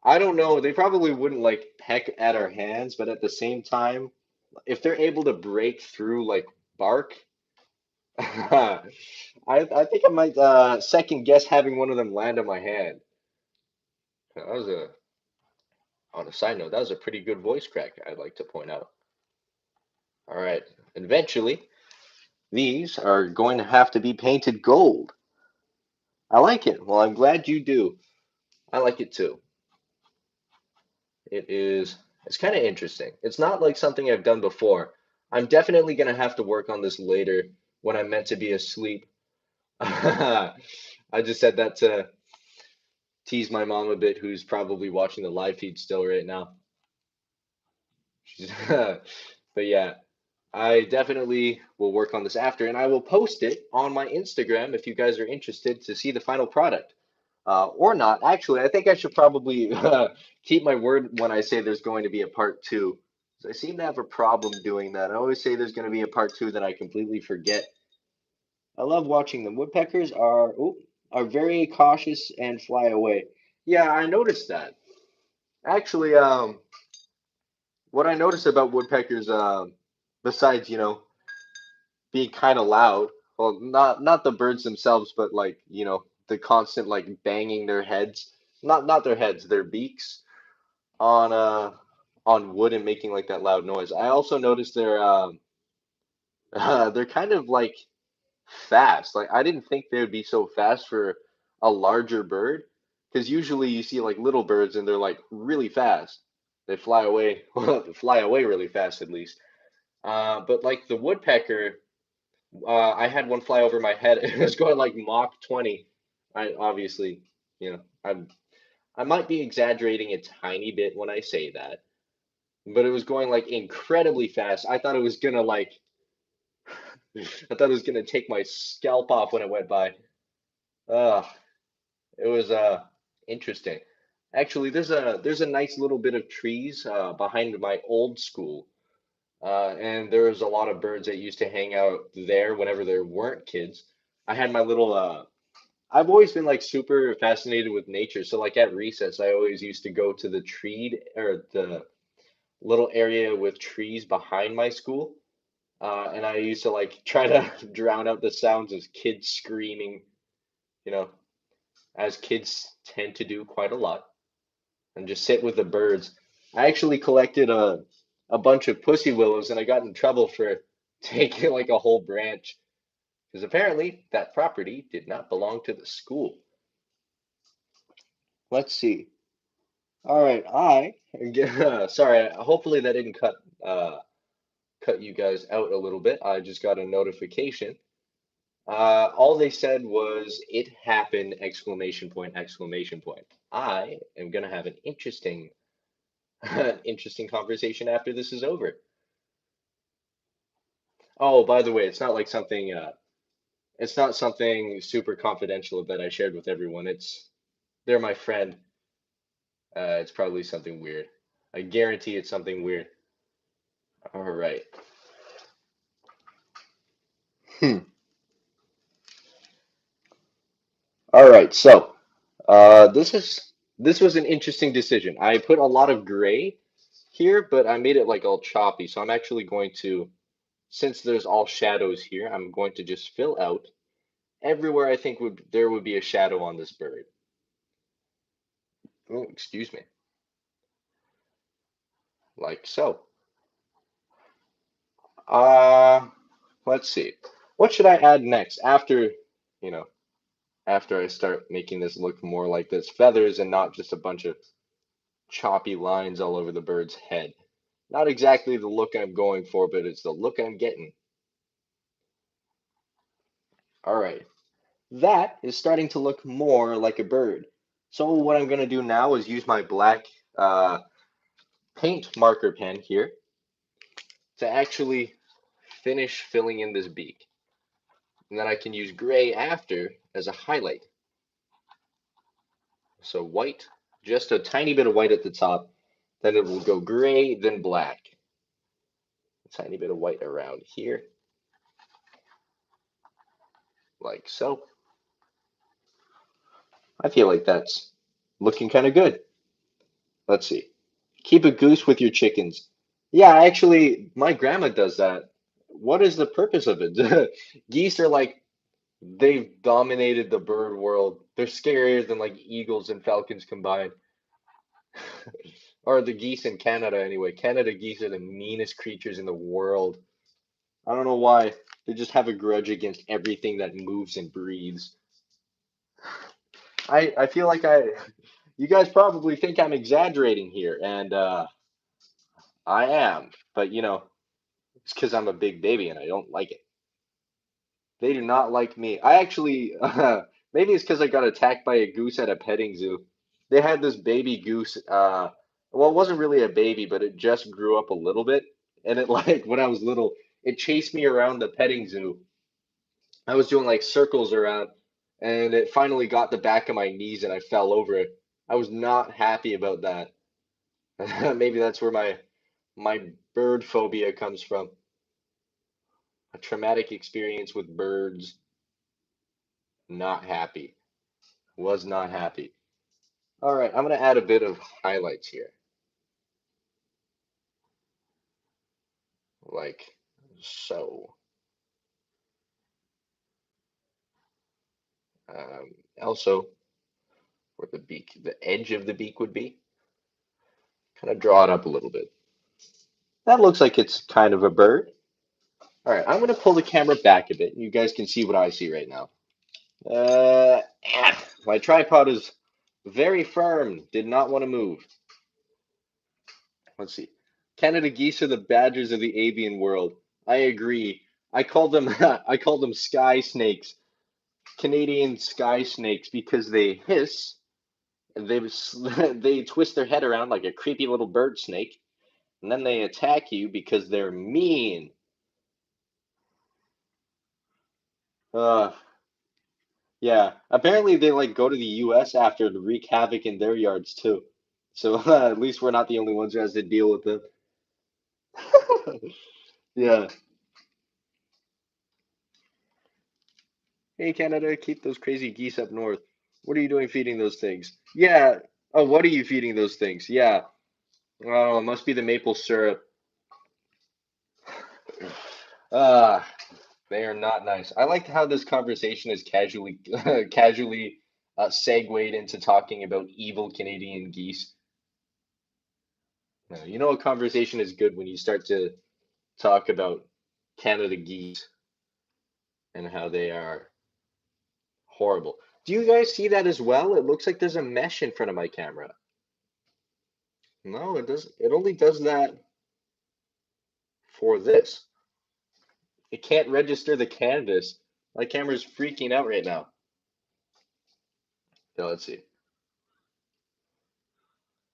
I don't know, they probably wouldn't like peck at our hands, but at the same time, if they're able to break through like bark, I think I might second guess having one of them land on my hand. That was a On a side note, that was a pretty good voice crack, I'd like to point out. All right, eventually. These are going to have to be painted gold. I like it. Well, I'm glad you do. I like it too. It's kind of interesting. It's not like something I've done before. I'm definitely going to have to work on this later when I'm meant to be asleep. I just said that to tease my mom a bit, who's probably watching the live feed still right now. But yeah, I definitely will work on this after, and I will post it on my Instagram if you guys are interested to see the final product. Or not. Actually, I think I should probably keep my word when I say there's going to be a part two. 'Cause I seem to have a problem doing that. I always say there's going to be a part two, then I completely forget. I love watching them. Woodpeckers are very cautious and fly away. Yeah, I noticed that. Actually, what I noticed about woodpeckers, besides being kind of loud, well, not the birds themselves, but like the constant like banging their heads, not their heads, their beaks on wood and making like that loud noise. I also noticed they're kind of like fast. Like I didn't think they would be so fast for a larger bird, because usually you see like little birds and they're like really fast. They fly away, they fly away really fast at least. But like the woodpecker, I had one fly over my head. It was going like Mach 20. I obviously, you know, I might be exaggerating a tiny bit when I say that, but it was going like incredibly fast. I thought it was gonna take my scalp off when it went by. Uh, it was interesting. Actually, there's a nice little bit of trees behind my old school. And there was a lot of birds that used to hang out there whenever there weren't kids. I had my little I've always been like super fascinated with nature. So like at recess, I always used to go to the tree or the little area with trees behind my school. And I used to like try to drown out the sounds of kids screaming, you know, as kids tend to do quite a lot, and just sit with the birds. I actually collected a bunch of pussy willows, and I got in trouble for taking like a whole branch because apparently that property did not belong to the school. Let's see. All right, sorry. Hopefully that didn't cut you guys out a little bit. I just got a notification. All they said was "it happened!" Exclamation point! Exclamation point! I am gonna have an interesting, interesting conversation after this is over. Oh, by the way, it's not something super confidential that I shared with everyone. They're my friend. It's probably something weird. I guarantee it's something weird. All right. Hmm. All right. So, this was an interesting decision. I put a lot of gray here, but I made it like all choppy. So I'm actually going to, since there's all shadows here, I'm going to just fill out everywhere I think there would be a shadow on this bird. Oh, excuse me. Like so. Uh, let's see. What should I add next after, you know, after I start making this look more like this feathers and not just a bunch of choppy lines all over the bird's head? Not exactly the look I'm going for, but it's the look I'm getting. All right. That is starting to look more like a bird. So what I'm going to do now is use my black uh, paint marker pen here to actually finish filling in this beak. And then I can use gray after as a highlight. So white, just a tiny bit of white at the top, then it will go gray, then black. A tiny bit of white around here, like so. I feel like that's looking kind of good. Let's see. Keep a goose with your chickens. Yeah, actually, my grandma does that. What is the purpose of it? Geese are like, they've dominated the bird world. They're scarier than like eagles and falcons combined. Or the geese in Canada, anyway. Canada geese are the meanest creatures in the world. I don't know why. They just have a grudge against everything that moves and breathes. I feel like you guys probably think I'm exaggerating here, and I am. But it's because I'm a big baby and I don't like it. They do not like me. I actually, maybe it's because I got attacked by a goose at a petting zoo. They had this baby goose. Well, it wasn't really a baby, but it just grew up a little bit. And it like when I was little, it chased me around the petting zoo. I was doing like circles around, and it finally got the back of my knees, and I fell over it. I was not happy about that. Maybe that's where my bird phobia comes from. A traumatic experience with birds. Not happy. Was not happy. All right, I'm gonna add a bit of highlights here, like so. Also, where the edge of the beak would be, kind of draw it up a little bit. That looks like it's kind of a bird. All right, I'm gonna pull the camera back a bit. You guys can see what I see right now. My tripod is very firm. Did not want to move. Let's see. Canada geese are the badgers of the avian world. I agree. I call them I call them sky snakes. Canadian sky snakes because they hiss, they they twist their head around like a creepy little bird snake, and then they attack you because they're mean. Uh, yeah. Apparently they like go to the U.S. after to wreak havoc in their yards too. So at least we're not the only ones who has to deal with them. Yeah. Hey Canada, keep those crazy geese up north. What are you doing feeding those things? Yeah. Oh, what are you feeding those things? Yeah. Oh, it must be the maple syrup. Ah, they are not nice. I like how this conversation is casually segued into talking about evil Canadian geese. You know, a conversation is good when you start to talk about Canada geese and how they are horrible. Do you guys see that as well? It looks like there's a mesh in front of my camera. No, it does. It only does that for this. It can't register the canvas. My camera's freaking out right now. Yeah, let's see.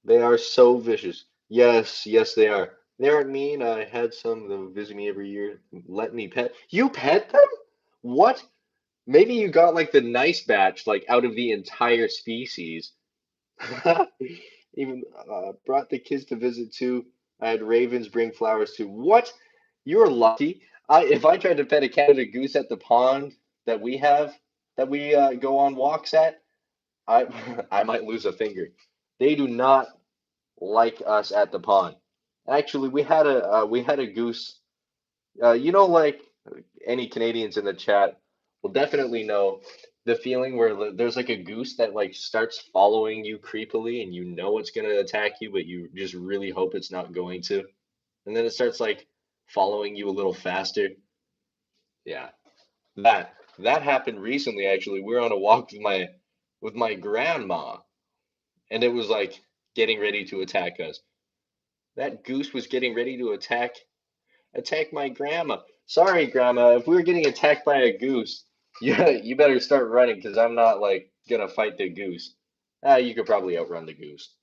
They are so vicious. Yes, yes, they are. They aren't mean. I had some that visit me every year. Let me pet. You pet them? What? Maybe you got like the nice batch, like out of the entire species. Even brought the kids to visit too. I had ravens bring flowers too. What? You're lucky. If I tried to pet a Canada goose at the pond that we have, that we go on walks at, I I might lose a finger. They do not like us at the pond. Actually, we had a goose. Like any Canadians in the chat will definitely know the feeling where there's like a goose that like starts following you creepily, and you know it's gonna attack you, but you just really hope it's not going to, and then it starts like following you a little faster. Yeah, that happened recently. Actually, we were on a walk with my grandma, and it was like getting ready to attack us. That goose was getting ready to attack my grandma. Sorry, grandma, if we're getting attacked by a goose, you better start running because I'm not like gonna fight the goose. Ah, you could probably outrun the goose.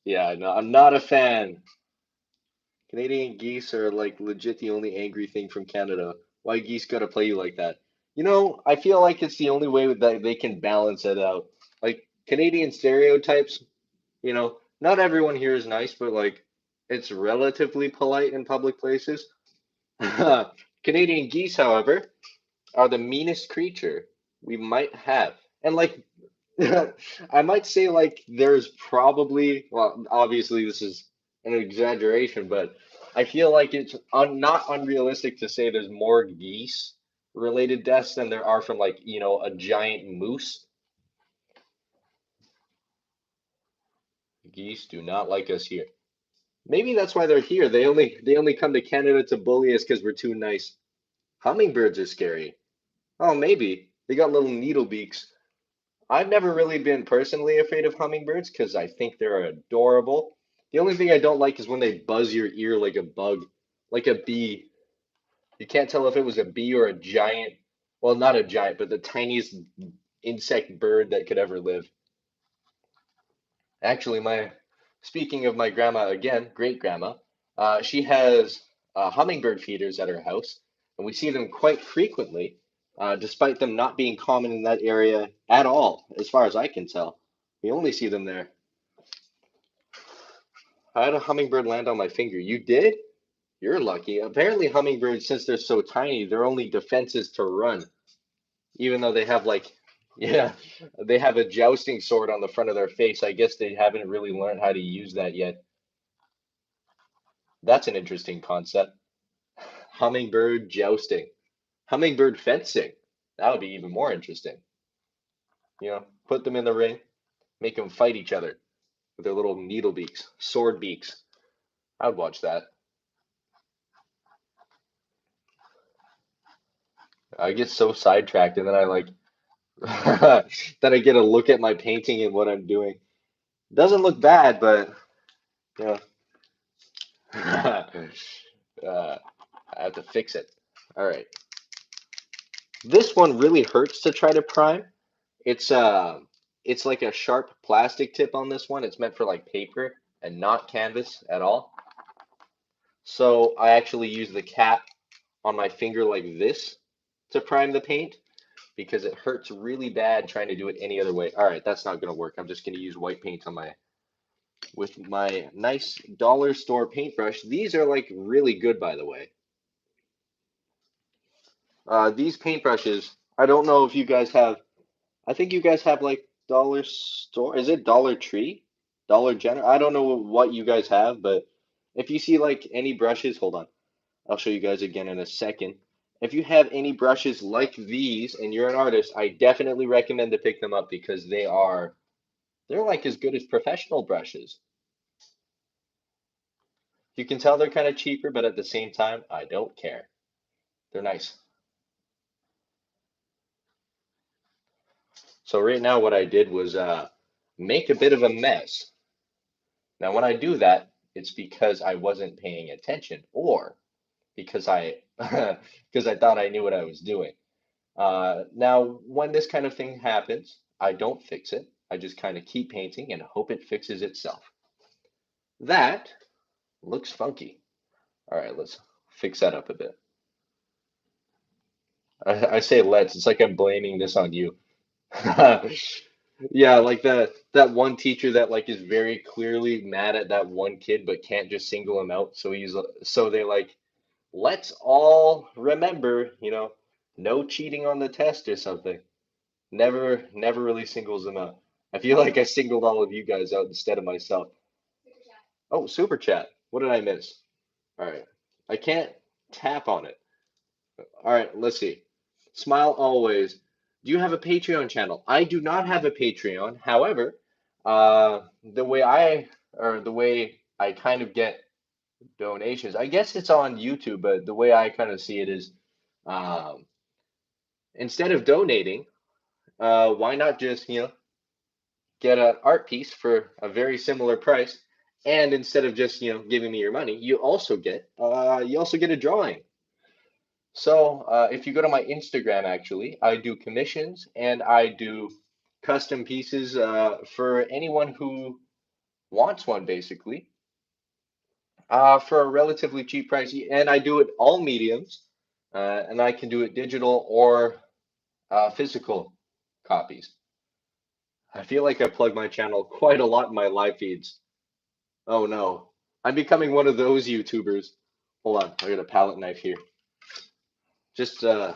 Yeah, no, I'm not a fan. Canadian geese are like legit the only angry thing from Canada. Why geese gotta play you like that? I feel like it's the only way that they can balance it out. Like Canadian stereotypes, not everyone here is nice, but like it's relatively polite in public places. Canadian geese, however, are the meanest creature we might have. And like I might say like there's probably, well, obviously this is an exaggeration, but I feel like it's not unrealistic to say there's more geese related deaths than there are from like, a giant moose. Geese do not like us here. Maybe that's why they're here. They only come to Canada to bully us because we're too nice. Hummingbirds are scary. Oh, maybe. They got little needle beaks. I've never really been personally afraid of hummingbirds because I think they're adorable. The only thing I don't like is when they buzz your ear like a bug, like a bee. You can't tell if it was a bee or a giant, well, not a giant, but the tiniest insect bird that could ever live. Actually, speaking of my grandma again, great grandma, she has hummingbird feeders at her house, and we see them quite frequently, despite them not being common in that area at all, as far as I can tell. We only see them there. I had a hummingbird land on my finger. You did? You're lucky. Apparently, hummingbirds, since they're so tiny, their only defense is to run, even though they have like, yeah, they have a jousting sword on the front of their face. I guess they haven't really learned how to use that yet. That's an interesting concept. Hummingbird jousting. Hummingbird fencing. That would be even more interesting. Put them in the ring, make them fight each other with their little needle beaks, sword beaks. I would watch that. I get so sidetracked and then I like then I get a look at my painting and what I'm doing. Doesn't look bad, but you know, I have to fix it. All right. This one really hurts to try to prime. It's uh it's like a sharp plastic tip on this one. It's meant for like paper and not canvas at all. So I actually use the cap on my finger like this to prime the paint because it hurts really bad trying to do it any other way. All right, that's not gonna work. I'm just gonna use white paint on my with my nice dollar store paintbrush. These are like really good, by the way. These paintbrushes, I don't know if you guys have, I think you guys have like dollar store. Is it Dollar Tree? Dollar General? I don't know what you guys have, but if you see like any brushes, hold on. I'll show you guys again in a second. If you have any brushes like these and you're an artist, I definitely recommend to pick them up because they're like as good as professional brushes. You can tell they're kind of cheaper, but at the same time, I don't care. They're nice. So right now what I did was make a bit of a mess. Now when I do that, it's because I wasn't paying attention or because I because I thought I knew what I was doing. Now when this kind of thing happens, I don't fix it. I just kind of keep painting and hope it fixes itself. That looks funky. All right, let's fix that up a bit. I say let's, it's like I'm blaming this on you. Yeah, like that one teacher that like is very clearly mad at that one kid but can't just single him out. So they like let's all remember, no cheating on the test or something. Never really singles them out. I feel like I singled all of you guys out instead of myself. Oh, super chat. What did I miss? All right. I can't tap on it. All right, let's see. Smile always. Do you have a Patreon channel? I do not have a Patreon. However, the way I kind of get donations, I guess it's on YouTube, but the way I kind of see it is, um, instead of donating, why not just, get an art piece for a very similar price, and instead of just, giving me your money, you also get a drawing. So if you go to my Instagram, actually, I do commissions and I do custom pieces for anyone who wants one, basically, for a relatively cheap price. And I do it all mediums, and I can do it digital or physical copies. I feel like I plug my channel quite a lot in my live feeds. Oh no, I'm becoming one of those YouTubers. Hold on, I got a palette knife here. Just uh,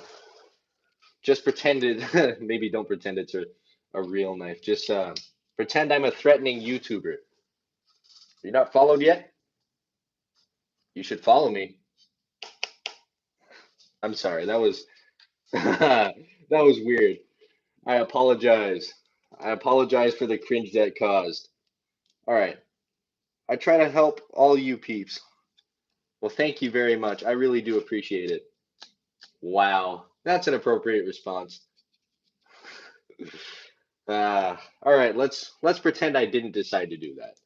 just pretend it. Maybe don't pretend it's a real knife. Just pretend I'm a threatening YouTuber. You're not followed yet? You should follow me. I'm sorry, that was that was weird. I apologize. I apologize for the cringe that caused. All right, I try to help all you peeps. Well, thank you very much. I really do appreciate it. Wow, that's an appropriate response. All right, let's pretend I didn't decide to do that.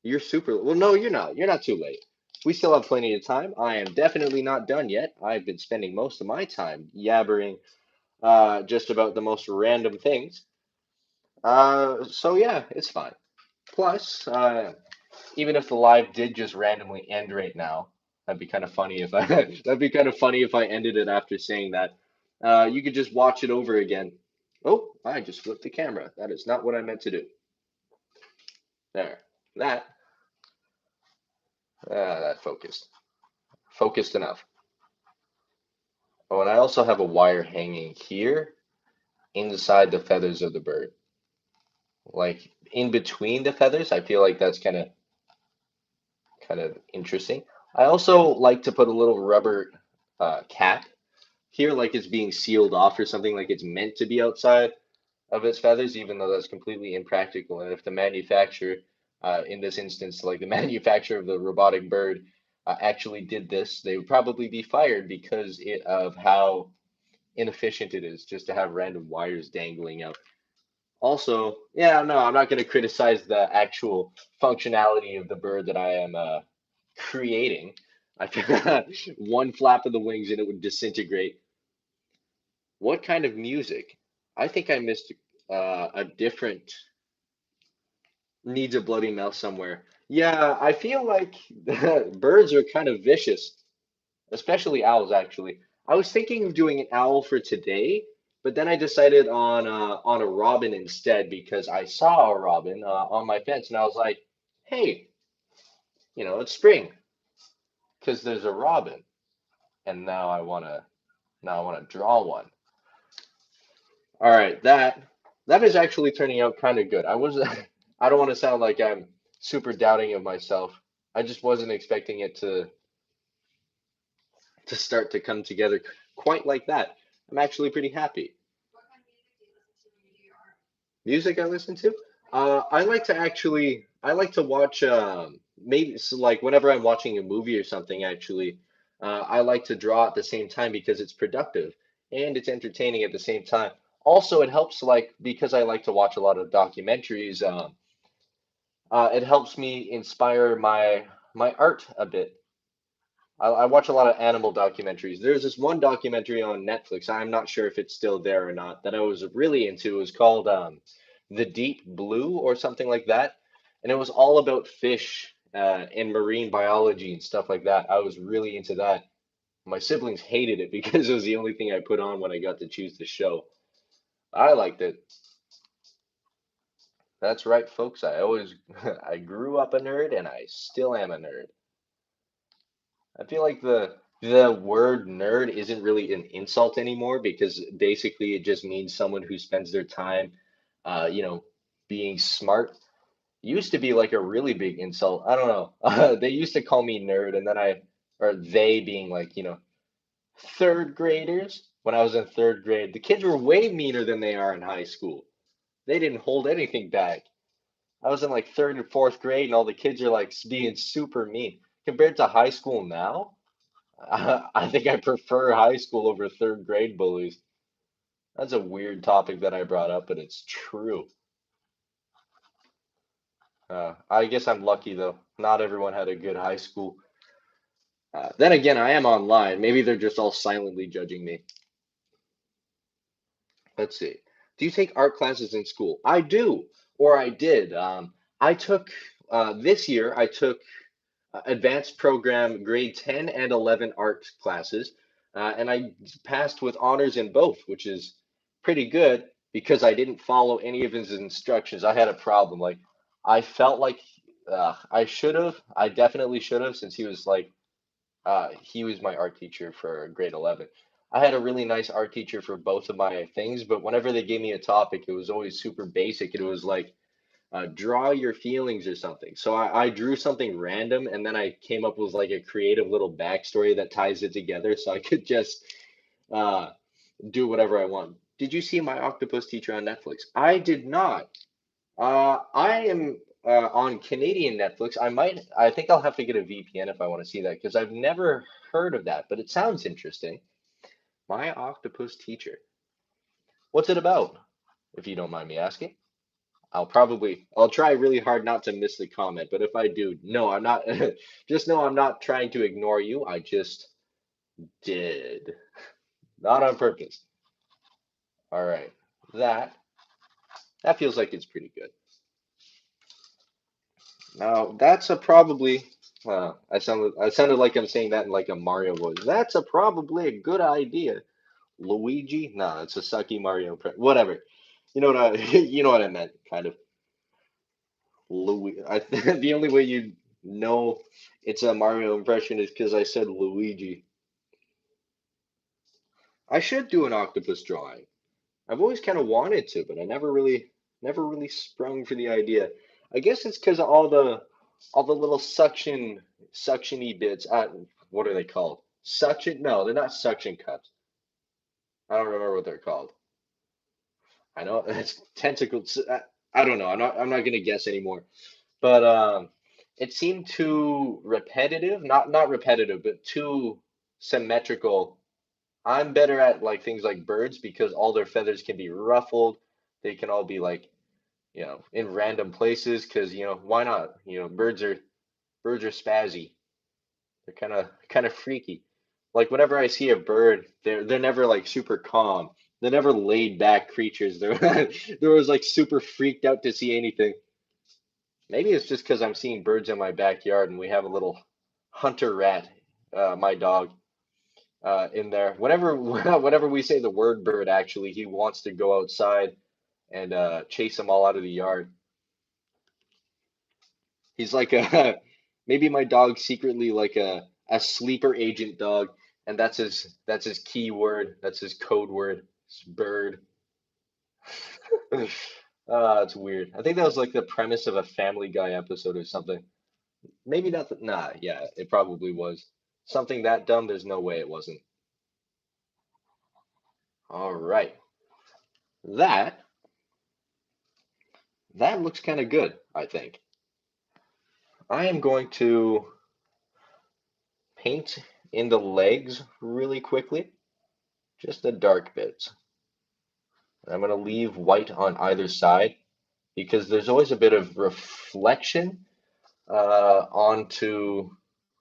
You're super. Well, no, you're not. You're not too late. We still have plenty of time. I am definitely not done yet. I've been spending most of my time yabbering just about the most random things. So yeah, it's fine. Plus, even if the live did just randomly end right now, that'd be kind of funny if I that'd be kind of funny if I ended it after saying that. You could just watch it over again. Oh, I just flipped the camera. That is not what I meant to do. There. That. That focused. Focused enough. Oh, and I also have a wire hanging here inside the feathers of the bird. Like in between the feathers, I feel like that's kind of interesting. I also like to put a little rubber cap here, like it's being sealed off or something, like it's meant to be outside of its feathers, even though that's completely impractical. And if the manufacturer, in this instance, like the manufacturer of the robotic bird, actually did this, they would probably be fired because of how inefficient it is just to have random wires dangling out. Also, yeah, no, I'm not going to criticize the actual functionality of the bird that I am creating. I feel one flap of the wings and it would disintegrate. What kind of music? I think I missed a different needs a bloody mouth somewhere. Yeah, I feel like birds are kind of vicious, especially owls, actually. I was thinking of doing an owl for today, but then I decided on a robin instead because I saw a robin on my fence, and I was like, "Hey, it's spring because there's a robin." And now I wanna draw one. All right, that is actually turning out kind of good. I was I don't want to sound like I'm super doubting of myself. I just wasn't expecting it to start to come together quite like that. I'm actually pretty happy. Music I listen to? I like to watch maybe so like whenever I'm watching a movie or something actually, I like to draw at the same time because it's productive and it's entertaining at the same time. Also, it helps like because I like to watch a lot of documentaries, it helps me inspire my art a bit. I watch a lot of animal documentaries. There's this one documentary on Netflix. I'm not sure if it's still there or not that I was really into. It was called The Deep Blue or something like that, and it was all about fish and marine biology and stuff like that. I was really into that. My siblings hated it because it was the only thing I put on when I got to choose the show. I liked it. That's right, folks. I always I grew up a nerd and I still am a nerd. I feel like the word nerd isn't really an insult anymore because basically it just means someone who spends their time, being smart. used to be like a really big insult. I don't know. They used to call me nerd, and then or they being like, third graders. When I was in third grade, the kids were way meaner than they are in high school. They didn't hold anything back. I was in like third and fourth grade, and all the kids are like being super mean. Compared to high school now, I think I prefer high school over third grade bullies. That's a weird topic that I brought up, but it's true. I guess I'm lucky though. Not everyone had a good high school. Then again, I am online. Maybe they're just all silently judging me. Let's see. Do you take art classes in school? I do, or I did. I took this year. I took advanced program grade 10 and 11 art classes, and I passed with honors in both, which is pretty good because I didn't follow any of his instructions. I had a problem. Like, I felt like I should have. I definitely should have, since he was my art teacher for grade 11. I had a really nice art teacher for both of my things, but whenever they gave me a topic, it was always super basic. It was like, draw your feelings or something. So I drew something random, and then I came up with like a creative little backstory that ties it together so I could just uh, do whatever I want. Did you see My Octopus Teacher on Netflix? I did not. I am on Canadian Netflix. I think I'll have to get a VPN if I want to see that because I've never heard of that, but it sounds interesting. My Octopus Teacher. What's it about, if you don't mind me asking? I'll try really hard not to miss the comment, but if I do, no, I'm not, just know I'm not trying to ignore you. I just did. Not on purpose. All right. That, that feels like it's pretty good. Now, that's a probably, I sounded like I'm saying that in like a Mario voice. That's a probably a good idea. Luigi? No, it's a sucky Mario whatever. You know what you know what I meant, kind of. The only way you know it's a Mario impression is because I said Luigi. I should do an octopus drawing. I've always kind of wanted to, but I never really sprung for the idea. I guess it's because of all the little suctiony bits. What are they called? Suction? No, they're not suction cups. I don't remember what they're called. I know it's tentacles. I don't know. I'm not gonna guess anymore. But it seemed too repetitive. Not repetitive, but too symmetrical. I'm better at like things like birds because all their feathers can be ruffled. They can all be like, in random places because, why not? Birds are spazzy. They're kind of freaky. Like whenever I see a bird, they're never like super calm. They're never laid back creatures. They're always like super freaked out to see anything. Maybe it's just because I'm seeing birds in my backyard and we have a little hunter rat, my dog, in there. Whenever we say the word bird, actually, he wants to go outside and chase them all out of the yard. He's like a maybe my dog's secretly like a sleeper agent dog, and that's his key word. That's his code word. It's bird. It's weird. I think that was like the premise of a Family Guy episode or something. Maybe not. Nah, yeah, it probably was. Something that dumb. There's no way it wasn't. All right, that that looks kind of good, I think. I am going to paint in the legs really quickly, just the dark bits. I'm going to leave white on either side because there's always a bit of reflection onto,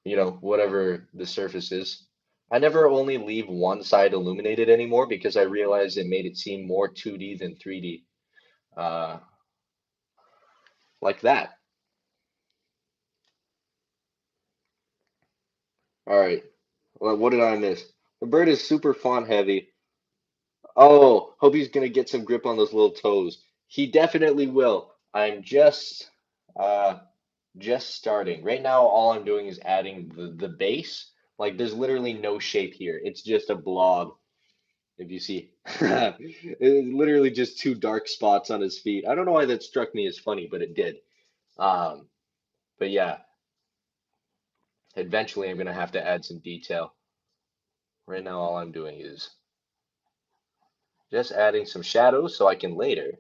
whatever the surface is. I never only leave one side illuminated anymore because I realized it made it seem more 2D than 3D. Uh, like that. All right. Well, what did I miss? The bird is super font heavy. Oh, hope he's gonna get some grip on those little toes. He definitely will. I'm uh just starting. Right now, all I'm doing is adding the base. Like there's literally no shape here. It's just a blob, if you see. It's literally just two dark spots on his feet. I don't know why that struck me as funny, but it did. Um, but yeah, eventually I'm gonna have to add some detail. Right now, all I'm doing is just adding some shadows so I can later,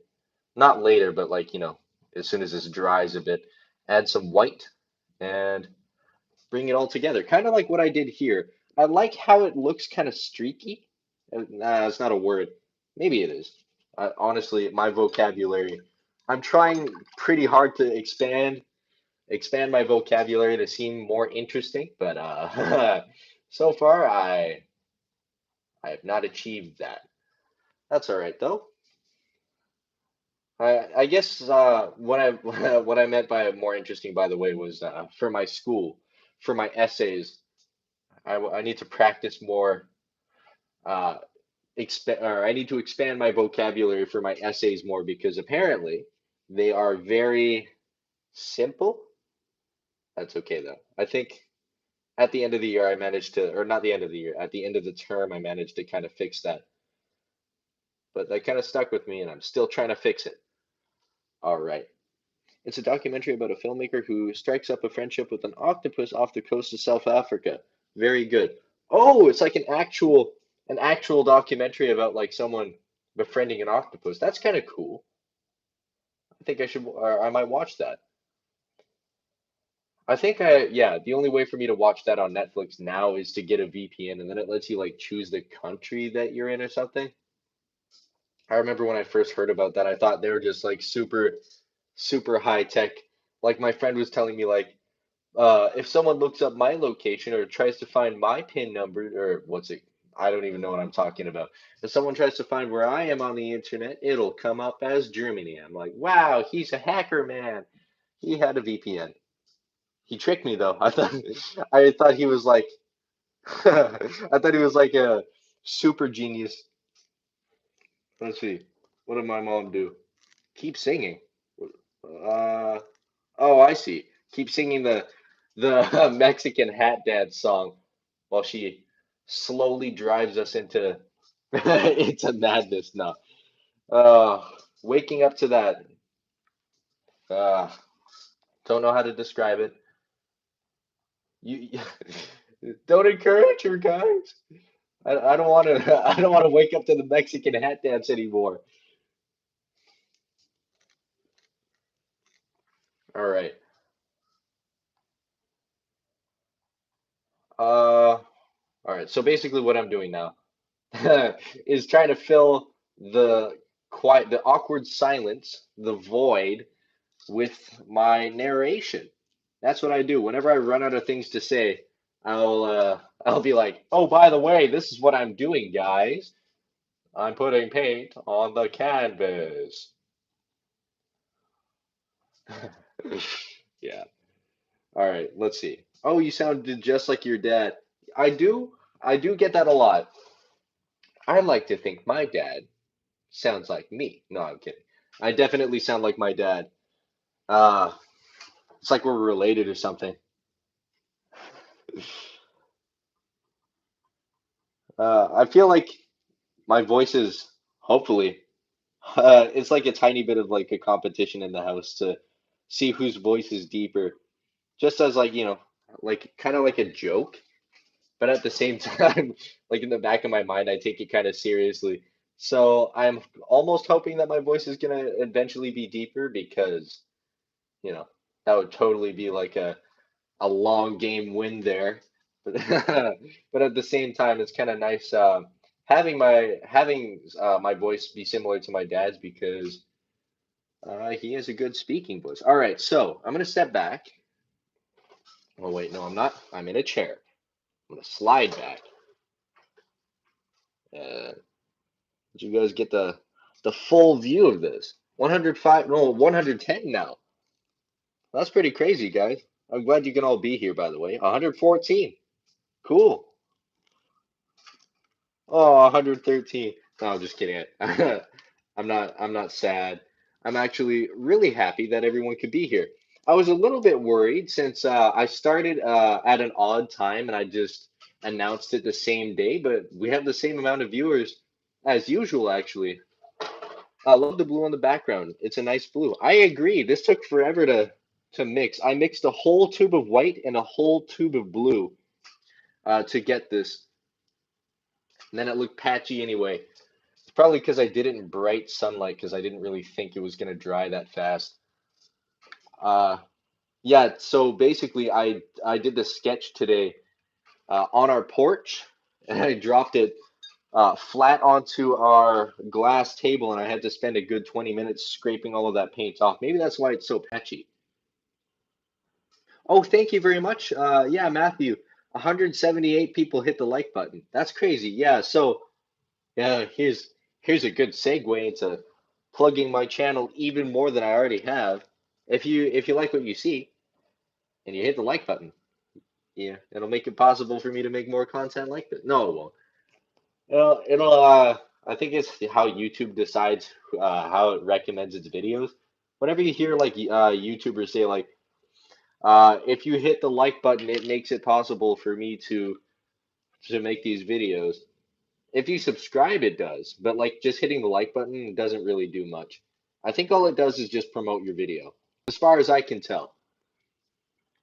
not later, but like, as soon as this dries a bit, add some white and bring it all together. Kind of like what I did here. I like how it looks kind of streaky. Nah, it's not a word. Maybe it is. Honestly, my vocabulary, I'm trying pretty hard to expand my vocabulary to seem more interesting, but so far I have not achieved that. That's all right though. I guess what I what I meant by more interesting, by the way, was for my school, for my essays. I need to practice more. Uh, or I need to expand my vocabulary for my essays more because apparently they are very simple. That's okay though. I think at the end of the year I managed to, or not the end of the year, at the end of the term I managed to kind of fix that. But that kind of stuck with me, and I'm still trying to fix it. All right. It's a documentary about a filmmaker who strikes up a friendship with an octopus off the coast of South Africa. Very good. Oh, it's like an actual documentary about like someone befriending an octopus. That's kind of cool. I think I should, or I might watch that. Yeah, the only way for me to watch that on Netflix now is to get a VPN, and then it lets you like choose the country that you're in or something. I remember when I first heard about that, I thought they were just like super high tech. Like my friend was telling me like, if someone looks up my location or tries to find my PIN number or what's it? I don't even know what I'm talking about. If someone tries to find where I am on the internet, it'll come up as Germany. I'm like, wow, he's a hacker, man. He had a VPN. He tricked me though. I thought he was like I thought he was like a super genius. Let's see. What did my mom do? Keep singing. Uh, oh, I see. Keep singing the Mexican Hat Dad song while she slowly drives us into into madness now. Uh, waking up to that. Uh, don't know how to describe it. You don't encourage her, guys. I don't want to. I don't want to wake up to the Mexican hat dance anymore. All right. All right. So basically, what I'm doing now is trying to fill the awkward silence, the void, with my narration. That's what I do. Whenever I run out of things to say, I'll be like, "Oh, by the way, this is what I'm doing, guys. I'm putting paint on the canvas." Yeah. All right, let's see. Oh, you sounded just like your dad. I do. I do get that a lot. I like to think my dad sounds like me. No, I'm kidding. I definitely sound like my dad. Uh, it's like we're related or something. I feel like my voice is hopefully. It's like a tiny bit of like a competition in the house to see whose voice is deeper. Just as like, like kind of like a joke. But at the same time, like in the back of my mind, I take it kind of seriously. So I'm almost hoping that my voice is gonna eventually be deeper because, you know, that would totally be like a long game win there. But but at the same time, it's kind of nice having my voice be similar to my dad's because he has a good speaking voice. All right, so I'm gonna step back. Oh wait, no, I'm not. I'm in a chair. I'm gonna slide back. Uh, Did you guys get the full view of this? 105, no, 110 now. That's pretty crazy, guys. I'm glad you can all be here, by the way. 114. Cool. Oh, 113. No, I'm just kidding. I'm not sad. I'm actually really happy that everyone could be here. I was a little bit worried since I started at an odd time and I just announced it the same day, but we have the same amount of viewers as usual, actually. I love the blue on the background. It's a nice blue. I agree. This took forever to mix. I mixed a whole tube of white and a whole tube of blue to get this. And then it looked patchy anyway. It's probably because I did it in bright sunlight because I didn't really think it was going to dry that fast. Uh, yeah, so basically I did the sketch today on our porch and I dropped it flat onto our glass table and I had to spend a good 20 minutes scraping all of that paint off. Maybe that's why it's so patchy. Oh, thank you very much. Yeah, Matthew, 178 people hit the like button. That's crazy. Yeah, so yeah, here's a good segue into plugging my channel even more than I already have. If you like what you see and you hit the like button, yeah, it'll make it possible for me to make more content like this. No, it won't. I think it's how YouTube decides how it recommends its videos. Whenever you hear like YouTubers say like, if you hit the like button, it makes it possible for me to make these videos. If you subscribe, it does, but like just hitting the like button doesn't really do much. I think all it does is just promote your video, as far as I can tell.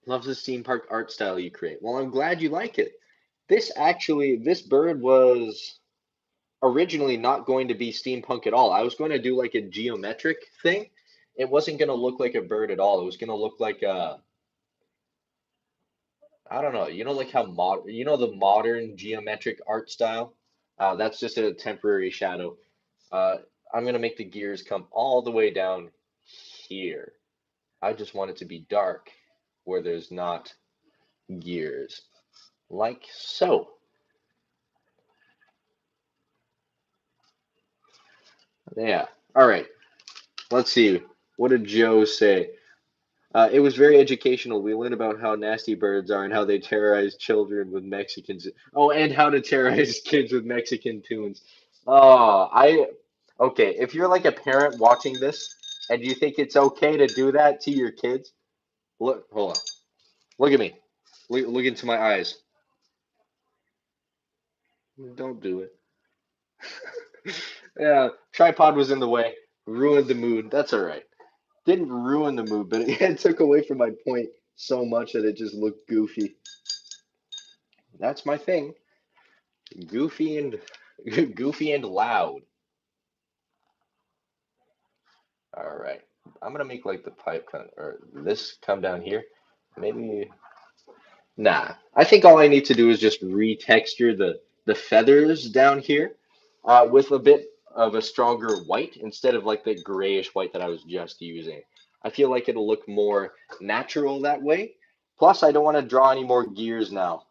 Loves the steampunk art style you create. Well, I'm glad you like it. This bird was originally not going to be steampunk at all. I was going to do like a geometric thing. It wasn't going to look like a bird at all. It was going to look like a, I don't know, like how the modern geometric art style. That's just a temporary shadow. Uh, I'm gonna make the gears come all the way down here. I just want it to be dark where there's not gears, like so. Yeah. All right. Let's see. What did Joe say? It was very educational. We learned about how nasty birds are and how they terrorize children with Mexicans. Oh, and how to terrorize kids with Mexican tunes. Oh, okay. If you're like a parent watching this and you think it's okay to do that to your kids, look, hold on. Look at me. Look into my eyes. Don't do it. Yeah, tripod was in the way. Ruined the mood. That's all right. Didn't ruin the mood, but it took away from my point so much that it just looked goofy. That's my thing. Goofy and goofy and loud. All right. I'm gonna make like the pipe come or this come down here. Maybe nah. I think all I need to do is just retexture the feathers down here with a bit of a stronger white instead of like the grayish white that I was just using. I feel like it'll look more natural that way. Plus, I don't want to draw any more gears now.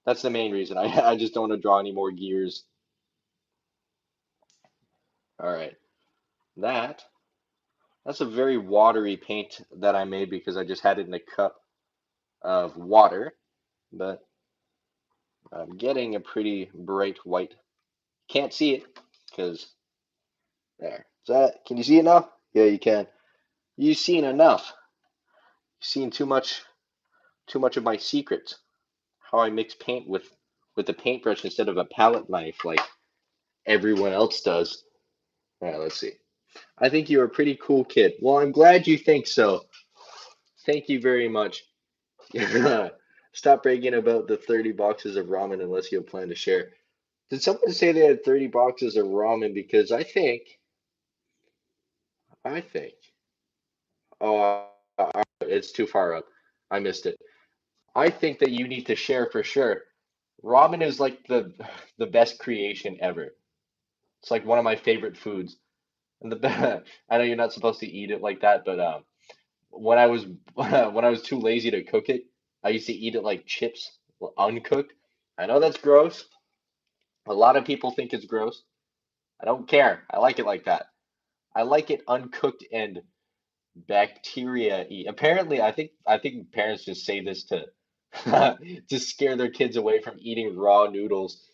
That's the main reason. I just don't want to draw any more gears. All right. That that's a very watery paint that I made because I just had it in a cup of water, but I'm getting a pretty bright white. Can't see it because there. Can you see it now? Yeah, you can. You've seen enough. You've seen too much of my secrets. How I mix paint with a paintbrush instead of a palette knife like everyone else does. All right, let's see. I think you're a pretty cool kid. Well, I'm glad you think so. Thank you very much. Stop bragging about the 30 boxes of ramen unless you have plan to share. Did someone say they had 30 boxes of ramen? Because I think, oh, it's too far up. I missed it. I think that you need to share for sure. Ramen is like the best creation ever. It's like one of my favorite foods. And I know you're not supposed to eat it like that, but when I was when I was too lazy to cook it, I used to eat it like chips, uncooked. I know that's gross. A lot of people think it's gross. I don't care. I like it like that. I like it uncooked and bacteria eat. Apparently, I think parents just say this to to scare their kids away from eating raw noodles.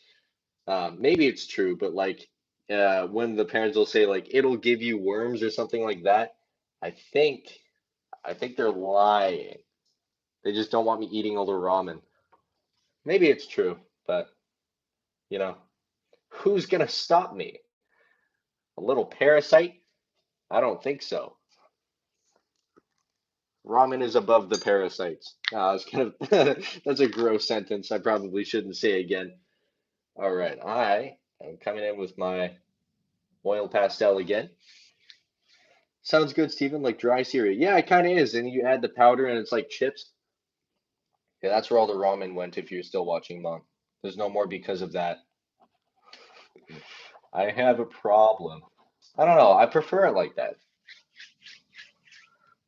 Maybe it's true, but like when the parents will say like it'll give you worms or something like that, I think I think they're lying. They just don't want me eating all the ramen. Maybe it's true, but you know, who's gonna stop me? A little parasite? I don't think so. Ramen is above the parasites. It's kind of that's a gross sentence. I probably shouldn't say again. All right, I am coming in with my oil pastel again. Sounds good, Steven, like dry cereal. Yeah, it kind of is. And you add the powder and it's like chips. Yeah, that's where all the ramen went if you're still watching, Mom. There's no more because of that. I have a problem. I don't know. I prefer it like that.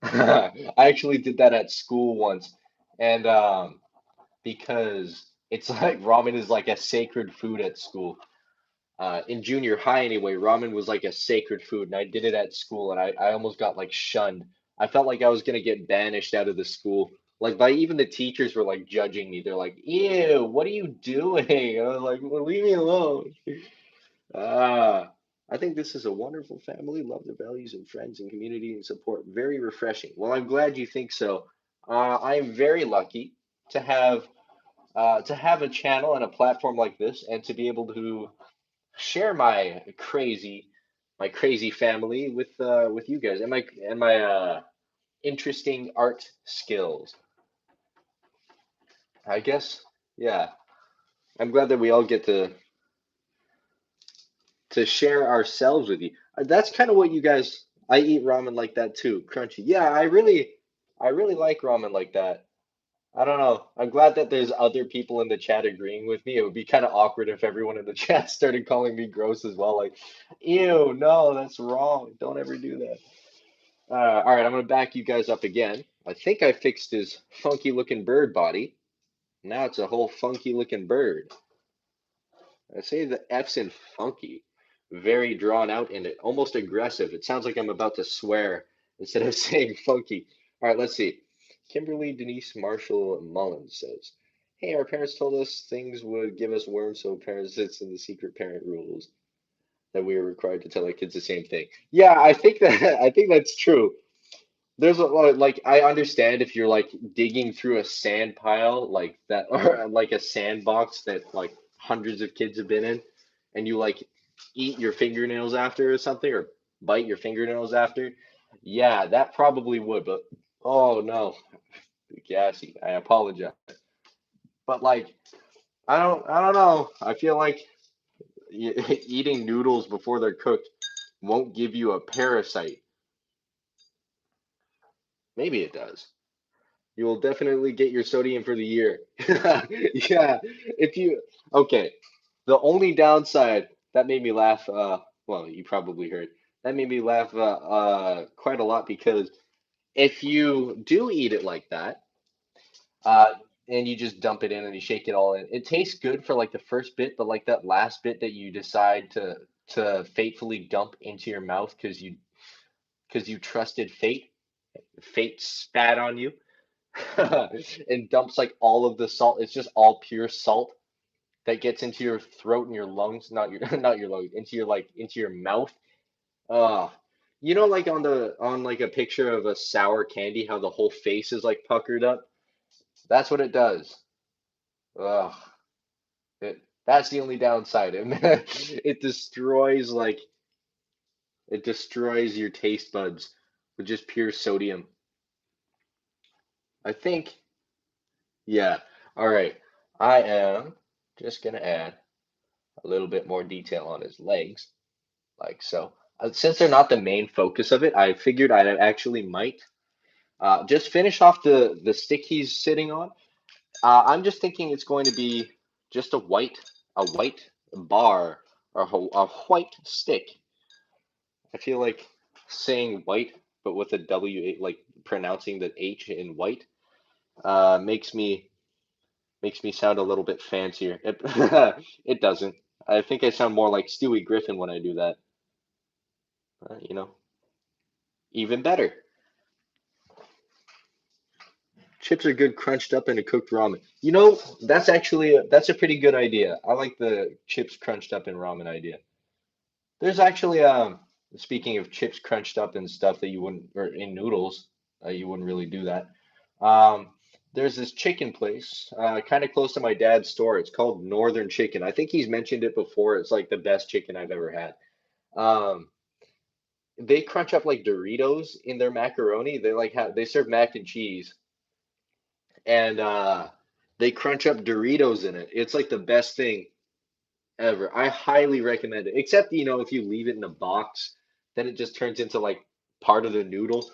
I actually did that at school once. And because it's like ramen is like a sacred food at school. In junior high anyway, ramen was like a sacred food, and I did it at school, and I almost got like shunned. I felt like I was gonna get banished out of the school. Like by even the teachers were like judging me. They're like, "Ew, what are you doing?" I was like, "Well, leave me alone." Ah, I think this is a wonderful family. Love their values and friends and community and support. Very refreshing. Well, I'm glad you think so. I am very lucky to have a channel and a platform like this, and to be able to share my crazy family with you guys and my interesting art skills. I guess, yeah. I'm glad that we all get to share ourselves with you. That's kind of what you guys. I eat ramen like that too, crunchy. Yeah, I really like ramen like that. I don't know. I'm glad that there's other people in the chat agreeing with me. It would be kind of awkward if everyone in the chat started calling me gross as well. Like, ew, no, that's wrong. Don't ever do that. All right, I'm gonna back you guys up again. I think I fixed his funky looking bird body. Now it's a whole funky looking bird. I say the F's in funky. Very drawn out and almost aggressive. It sounds like I'm about to swear instead of saying funky. All right, let's see. Kimberly Denise Marshall Mullins says, "Hey, our parents told us things would give us worms, so parents it's in the secret parent rules that we are required to tell our kids the same thing." Yeah, I think that I think that's true. There's a lot like I understand if you're like digging through a sand pile like that or like a sandbox that like hundreds of kids have been in and you like eat your fingernails after or something or bite your fingernails after. Yeah, that probably would, but oh no, gassy. I apologize. But like I don't know. I feel like eating noodles before they're cooked won't give you a parasite. Maybe it does. You will definitely get your sodium for the year. Yeah, if you okay. The only downside that made me laugh, well, you probably heard that made me laugh quite a lot because if you do eat it like that, uh, and you just dump it in and you shake it all in, it tastes good for like the first bit, but like that last bit that you decide to fatefully dump into your mouth because you trusted fate, fate spat on you and dumps like all of the salt. It's just all pure salt that gets into your throat and your lungs, not your not your lungs, into your like into your mouth. Uh you know, like on like a picture of a sour candy, how the whole face is like puckered up. That's what it does. Ugh. That's the only downside. It destroys like it destroys your taste buds with just pure sodium. I think, yeah. All right. I am just gonna add a little bit more detail on his legs, like so. Since they're not the main focus of it, I figured I actually might just finish off the stick he's sitting on. I'm just thinking it's going to be just a white bar or a white stick. I feel like saying white, but with a W, like pronouncing the H in white, makes me sound a little bit fancier. It, it doesn't. I think I sound more like Stewie Griffin when I do that. You know, even better. Chips are good crunched up in a cooked ramen. You know, that's a pretty good idea. I like the chips crunched up in ramen idea. There's actually speaking of chips crunched up and stuff that you wouldn't or in noodles, you wouldn't really do that. Um, there's this chicken place kind of close to my dad's store. It's called Northern Chicken. I think he's mentioned it before. It's like the best chicken I've ever had. Um, They crunch up like Doritos in their macaroni. They like have they serve mac and cheese and they crunch up Doritos in it. It's like the best thing ever. I highly recommend it. Except, if you leave it in a box, then it just turns into like part of the noodle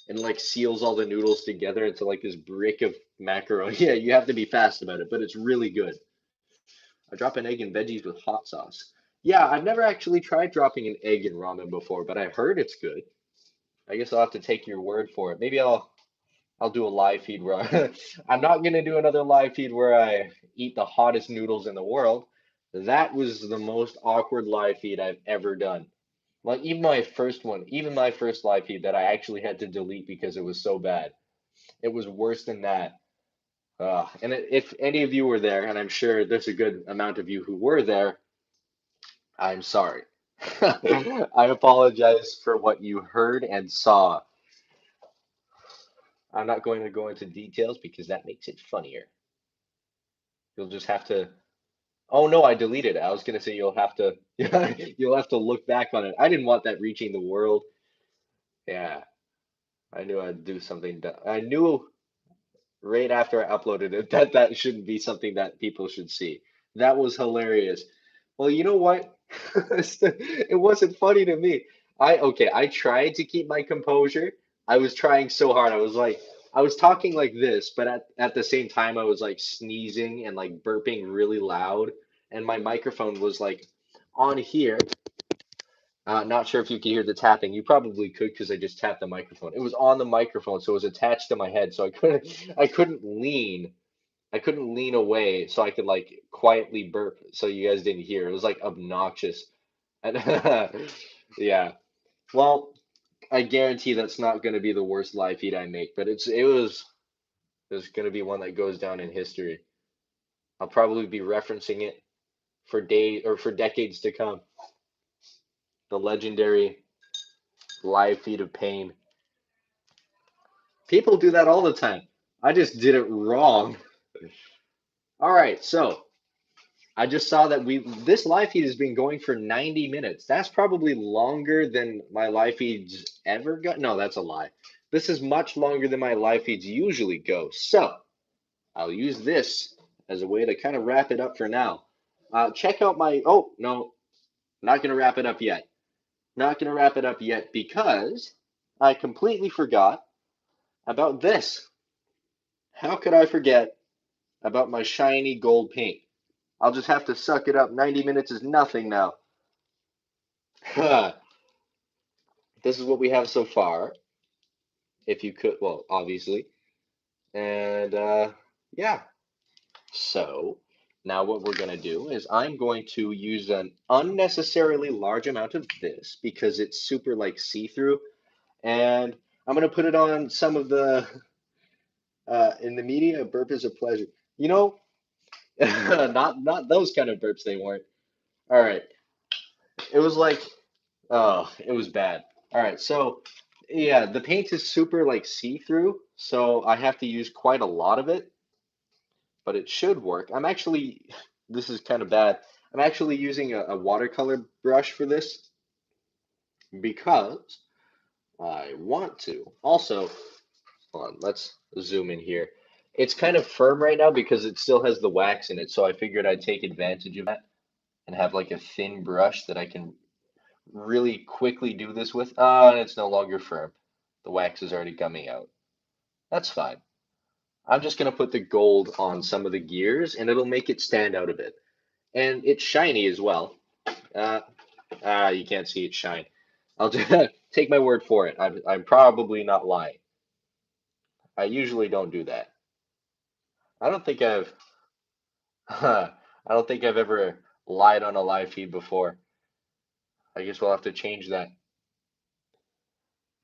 and like seals all the noodles together into like this brick of macaroni. Yeah, you have to be fast about it, but it's really good. I drop an egg and veggies with hot sauce. Yeah, I've never actually tried dropping an egg in ramen before, but I've heard it's good. I guess I'll have to take your word for it. Maybe I'll do a live feed where I'm not gonna do another live feed where I eat the hottest noodles in the world. That was the most awkward live feed I've ever done. Like even my first live feed that I actually had to delete because it was so bad. It was worse than that. If any of you were there, and I'm sure there's a good amount of you who were there, I'm sorry. I apologize for what you heard and saw. I'm not going to go into details because that makes it funnier. You'll just have to. Oh no, I deleted it. I was gonna say you'll have to you'll have to look back on it. I didn't want that reaching the world. Yeah, I knew I'd do something that I knew right after I uploaded it that that shouldn't be something that people should see. That was hilarious. Well, you know what? It wasn't funny to me. I tried to keep my composure. I was trying so hard. I was talking like this, but at the same time I was like sneezing and like burping really loud, and my microphone was like on here. Not sure if you could hear the tapping. You probably could because I just tapped the microphone. It was on the microphone, so it was attached to my head, so I couldn't lean. I couldn't lean away so I could like quietly burp so you guys didn't hear. It was like obnoxious. And yeah. Well, I guarantee that's not going to be the worst live feed I make, but it's going to be one that goes down in history. I'll probably be referencing it for days or for decades to come. The legendary live feed of pain. People do that all the time. I just did it wrong. All right, so I just saw that we this live feed has been going for 90 minutes. That's probably longer than my live feeds ever go. No, that's a lie. This is much longer than my live feeds usually go. So I'll use this as a way to kind of wrap it up for now. Check out my. Oh no, not gonna wrap it up yet. Not gonna wrap it up yet because I completely forgot about this. How could I forget about my shiny gold paint? I'll just have to suck it up. 90 minutes is nothing now. This is what we have so far. If you could, well, obviously. And yeah, so now what we're going to do is I'm going to use an unnecessarily large amount of this because it's super like see-through. And I'm going to put it on some of the, in the media, a burp is a pleasure. You know, not those kind of burps they weren't. All right. It was like, oh, it was bad. All right, so yeah, the paint is super like see-through, so I have to use quite a lot of it, but it should work. This is kind of bad. I'm actually using a watercolor brush for this because I want to. Also, hold on, let's zoom in here. It's kind of firm right now because it still has the wax in it, so I figured I'd take advantage of that and have like a thin brush that I can really quickly do this with. And it's no longer firm. The wax is already coming out. That's fine. I'm just going to put the gold on some of the gears and it'll make it stand out a bit. And it's shiny as well. Uh, you can't see it shine. I'll just take my word for it. I'm probably not lying. I usually don't do that. I don't think I've, I don't think I've ever lied on a live feed before. I guess we'll have to change that.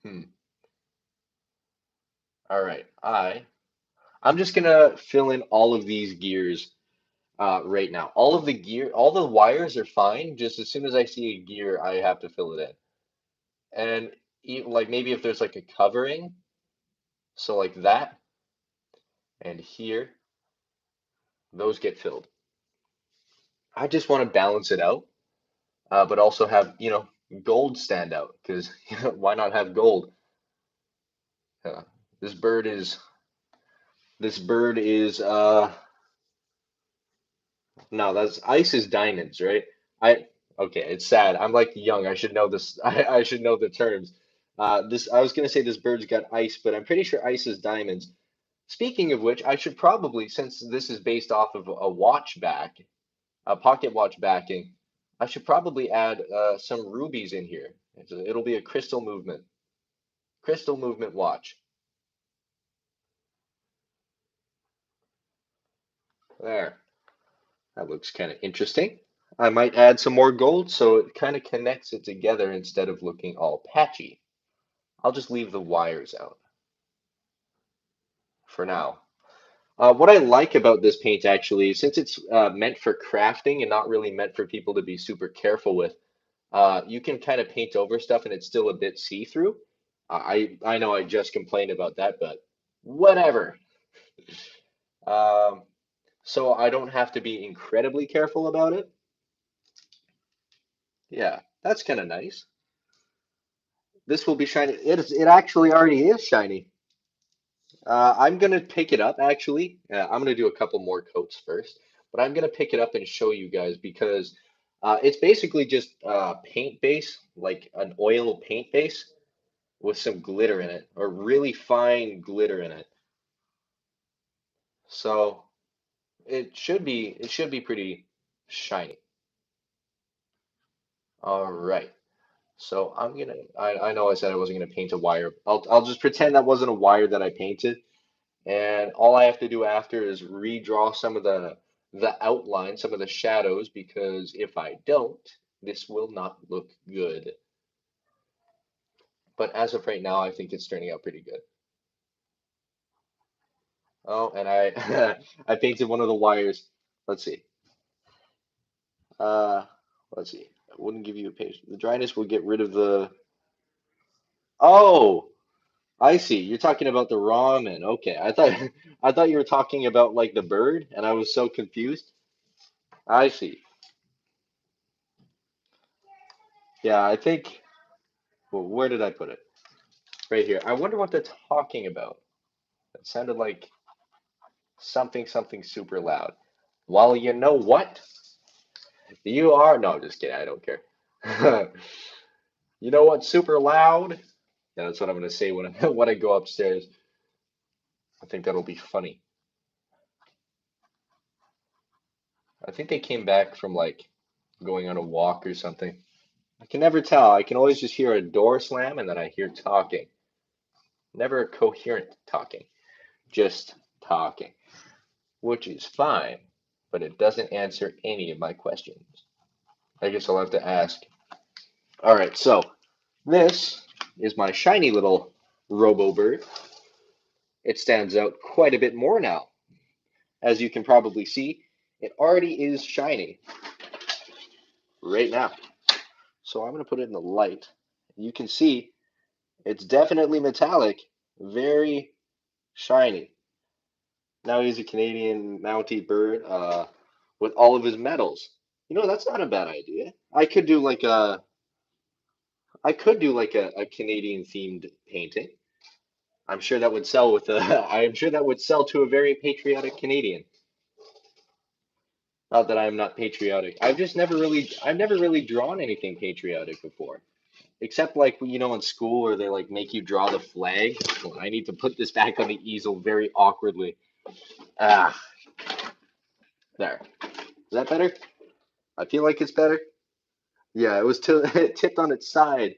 Hmm. All right. I'm just gonna fill in all of these gears right now. All the wires are fine. Just as soon as I see a gear, I have to fill it in. And even, like maybe if there's like a covering, so like that and here, those get filled. I just want to balance it out, but also have, gold stand out because why not have gold? Uh, this bird is this bird is no, that's ice is diamonds, right? I okay, it's sad. I'm like young. I should know this. I should know the terms. This I was gonna say this bird's got ice, but I'm pretty sure ice is diamonds. Speaking of which, I should probably, since this is based off of a watch back, a pocket watch backing, I should probably add some rubies in here. It'll be a crystal movement watch. There, that looks kind of interesting. I might add some more gold so it kind of connects it together instead of looking all patchy. I'll just leave the wires out for now. What I like about this paint actually, since it's meant for crafting and not really meant for people to be super careful with, you can kind of paint over stuff and it's still a bit see-through. I know I just complained about that, but whatever. Um, so I don't have to be incredibly careful about it. Yeah, that's kind of nice. This will be shiny. It actually already is shiny. I'm gonna pick it up actually. I'm gonna do a couple more coats first, but I'm gonna pick it up and show you guys because it's basically just paint base, like an oil paint base with some glitter in it, or really fine glitter in it. So it should be pretty shiny. All right. So I know I said I wasn't gonna paint a wire. I'll just pretend that wasn't a wire that I painted. And all I have to do after is redraw some of the outline, some of the shadows, because if I don't, this will not look good. But as of right now, I think it's turning out pretty good. Oh, and I I painted one of the wires. Let's see. Uh, let's see. I wouldn't give you a page. The dryness will get rid of the. Oh, I see. You're talking about the ramen. Okay, I thought I thought you were talking about like the bird, and I was so confused. I see. Yeah, I think. Well, where did I put it? Right here. I wonder what they're talking about. It sounded like something super loud. Well, you know what? You are. No, just kidding. I don't care. You know what's super loud? Yeah, that's what I'm gonna say when I when I go upstairs. I think that'll be funny. I think they came back from like going on a walk or something. I can never tell. I can always just hear a door slam and then I hear talking. Never coherent talking, just talking, which is fine, but it doesn't answer any of my questions. I guess I'll have to ask. All right, so this is my shiny little Robo Bird. It stands out quite a bit more now. As you can probably see, it already is shiny right now. So I'm going to put it in the light. You can see it's definitely metallic, very shiny. Now he's a Canadian mountie bird with all of his medals. You know, that's not a bad idea. I could do like a Canadian themed painting. I'm sure that would sell with a I'm sure that would sell to a very patriotic Canadian. Not that I'm not patriotic. I've never really drawn anything patriotic before. Except like in school where they like make you draw the flag. Well, I need to put this back on the easel very awkwardly. Ah, there. Is that better? I feel like it's better. Yeah, it was it tipped on its side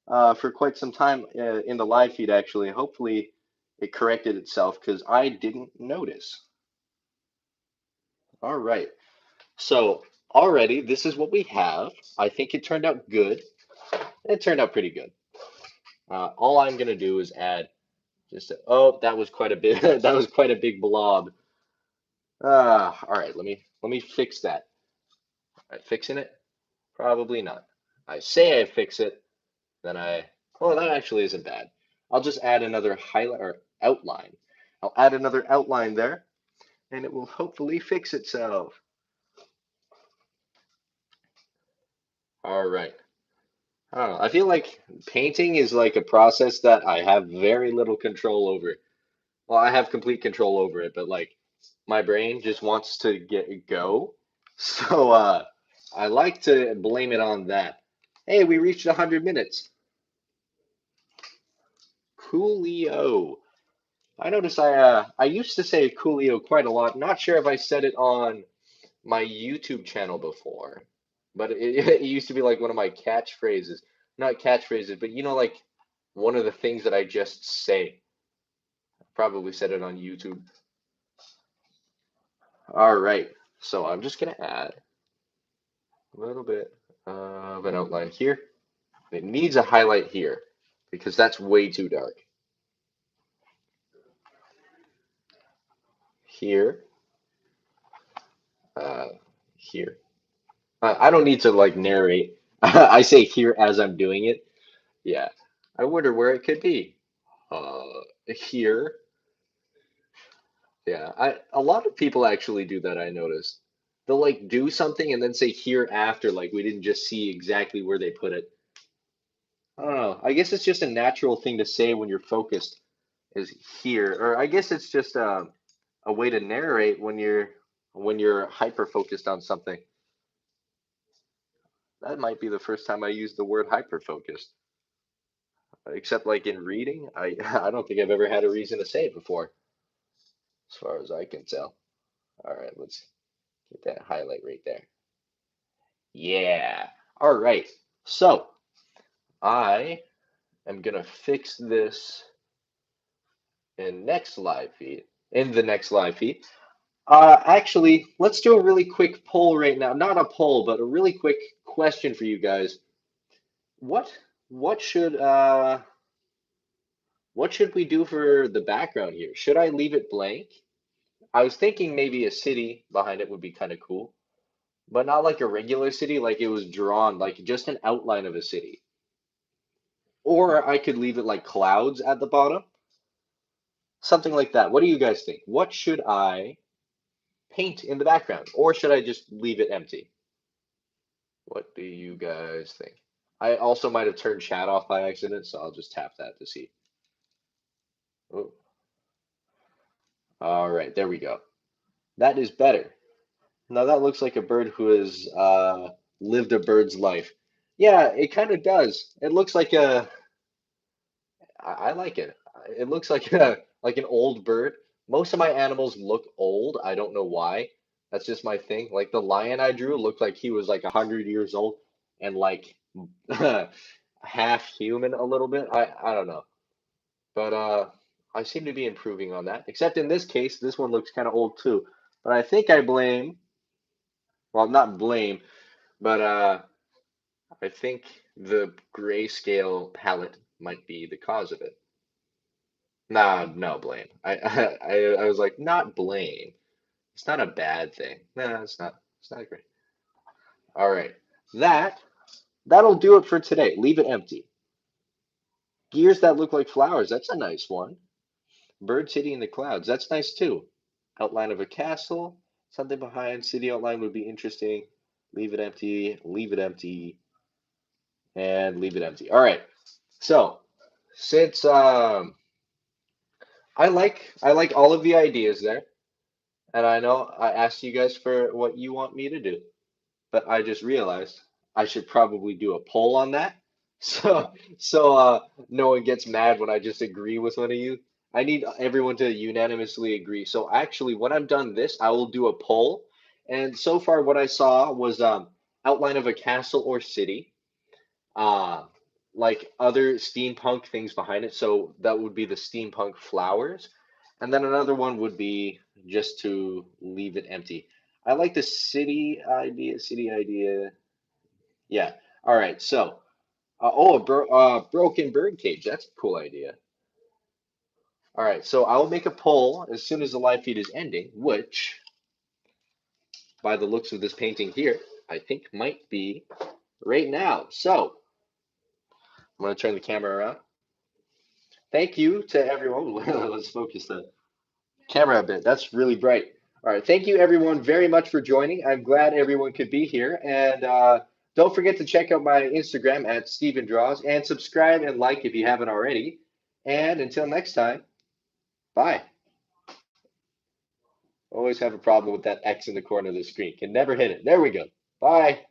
for quite some time in the live feed actually. Hopefully it corrected itself because I didn't notice. All right. So already this is what we have. I think it turned out good. It turned out pretty good. All I'm gonna do is add oh, that was quite a bit. That was quite a big blob. All right. Let me fix that. Am I fixing it? Probably not. I say I fix it, then well, that actually isn't bad. I'll just add another highlight or outline. I'll add another outline there, and it will hopefully fix itself. All right. I don't know. I feel like painting is like a process that I have very little control over. Well, I have complete control over it, but like my brain just wants to get go. So I like to blame it on that. Hey, we reached 100 minutes. Coolio. I noticed I used to say Coolio quite a lot. Not sure if I said it on my YouTube channel before, but it used to be like one of my catchphrases. Not catchphrases, but you know, like one of the things that I just say. Probably said it on YouTube. All right, so I'm just gonna add a little bit of an outline here. It needs a highlight here because that's way too dark. Here, uh, here. I don't need to like narrate. I say here as I'm doing it. Yeah. I wonder where it could be. Uh, Here. Yeah. A lot of people actually do that, I noticed. They'll like do something and then say here after, like we didn't just see exactly where they put it. I don't know. I guess it's just a natural thing to say when you're focused is here. Or I guess it's just a way to narrate when you're hyper focused on something. That might be the first time I used the word hyper focused. Except like in reading, I don't think I've ever had a reason to say it before, as far as I can tell. All right, let's get that highlight right there. Yeah. All right. So I am gonna fix this in next live feed. In the next live feed. Actually, let's do a really quick poll right now. Not a poll, but a really quick question for you guys. What what should uh what should we do for the background here? Should I leave it blank? I was thinking maybe a city behind it would be kind of cool, but not like a regular city, like it was drawn, like just an outline of a city. Or I could leave it like clouds at the bottom, something like that. What do you guys think? What should I paint in the background? Or should I just leave it empty? What do you guys think? I also might have turned chat off by accident, so I'll just tap that to see. Oh, all right, there we go. That is better. Now that looks like a bird who has lived a bird's life. Yeah, it kind of does. It looks like I like it. It looks like like an old bird. Most of my animals look old. I don't know why. That's just my thing. Like the lion I drew looked like he was like 100 years old and like half human a little bit. I don't know. But I seem to be improving on that. Except in this case, this one looks kind of old too. But I think I blame, well, not blame, but I think the grayscale palette might be the cause of it. Nah, no blame. I was like, not blame. It's not a bad thing. Nah, it's not. It's not great. All right, that that'll do it for today. Leave it empty. Gears that look like flowers. That's a nice one. Bird city in the clouds. That's nice too. Outline of a castle. Something behind city outline would be interesting. Leave it empty. Leave it empty. And leave it empty. All right. So since I like all of the ideas there. And I know I asked you guys for what you want me to do, but I just realized I should probably do a poll on that. So no one gets mad when I just agree with one of you. I need everyone to unanimously agree. So actually, when I'm done this, I will do a poll. And so far, what I saw was outline of a castle or city, uh, like other steampunk things behind it. So that would be the steampunk flowers. And then another one would be just to leave it empty. I like the city idea, city idea. Yeah. All right. So, broken bird cage. That's a cool idea. All right. So I will make a poll as soon as the live feed is ending, which, by the looks of this painting here, I think might be right now. So I'm going to turn the camera around. Thank you to everyone. Let's focus the camera a bit. That's really bright. All right. Thank you, everyone, very much for joining. I'm glad everyone could be here. And Don't forget to check out my Instagram at Steven Draws and subscribe and like if you haven't already. And until next time, bye. Always have a problem with that X in the corner of the screen. Can never hit it. There we go. Bye.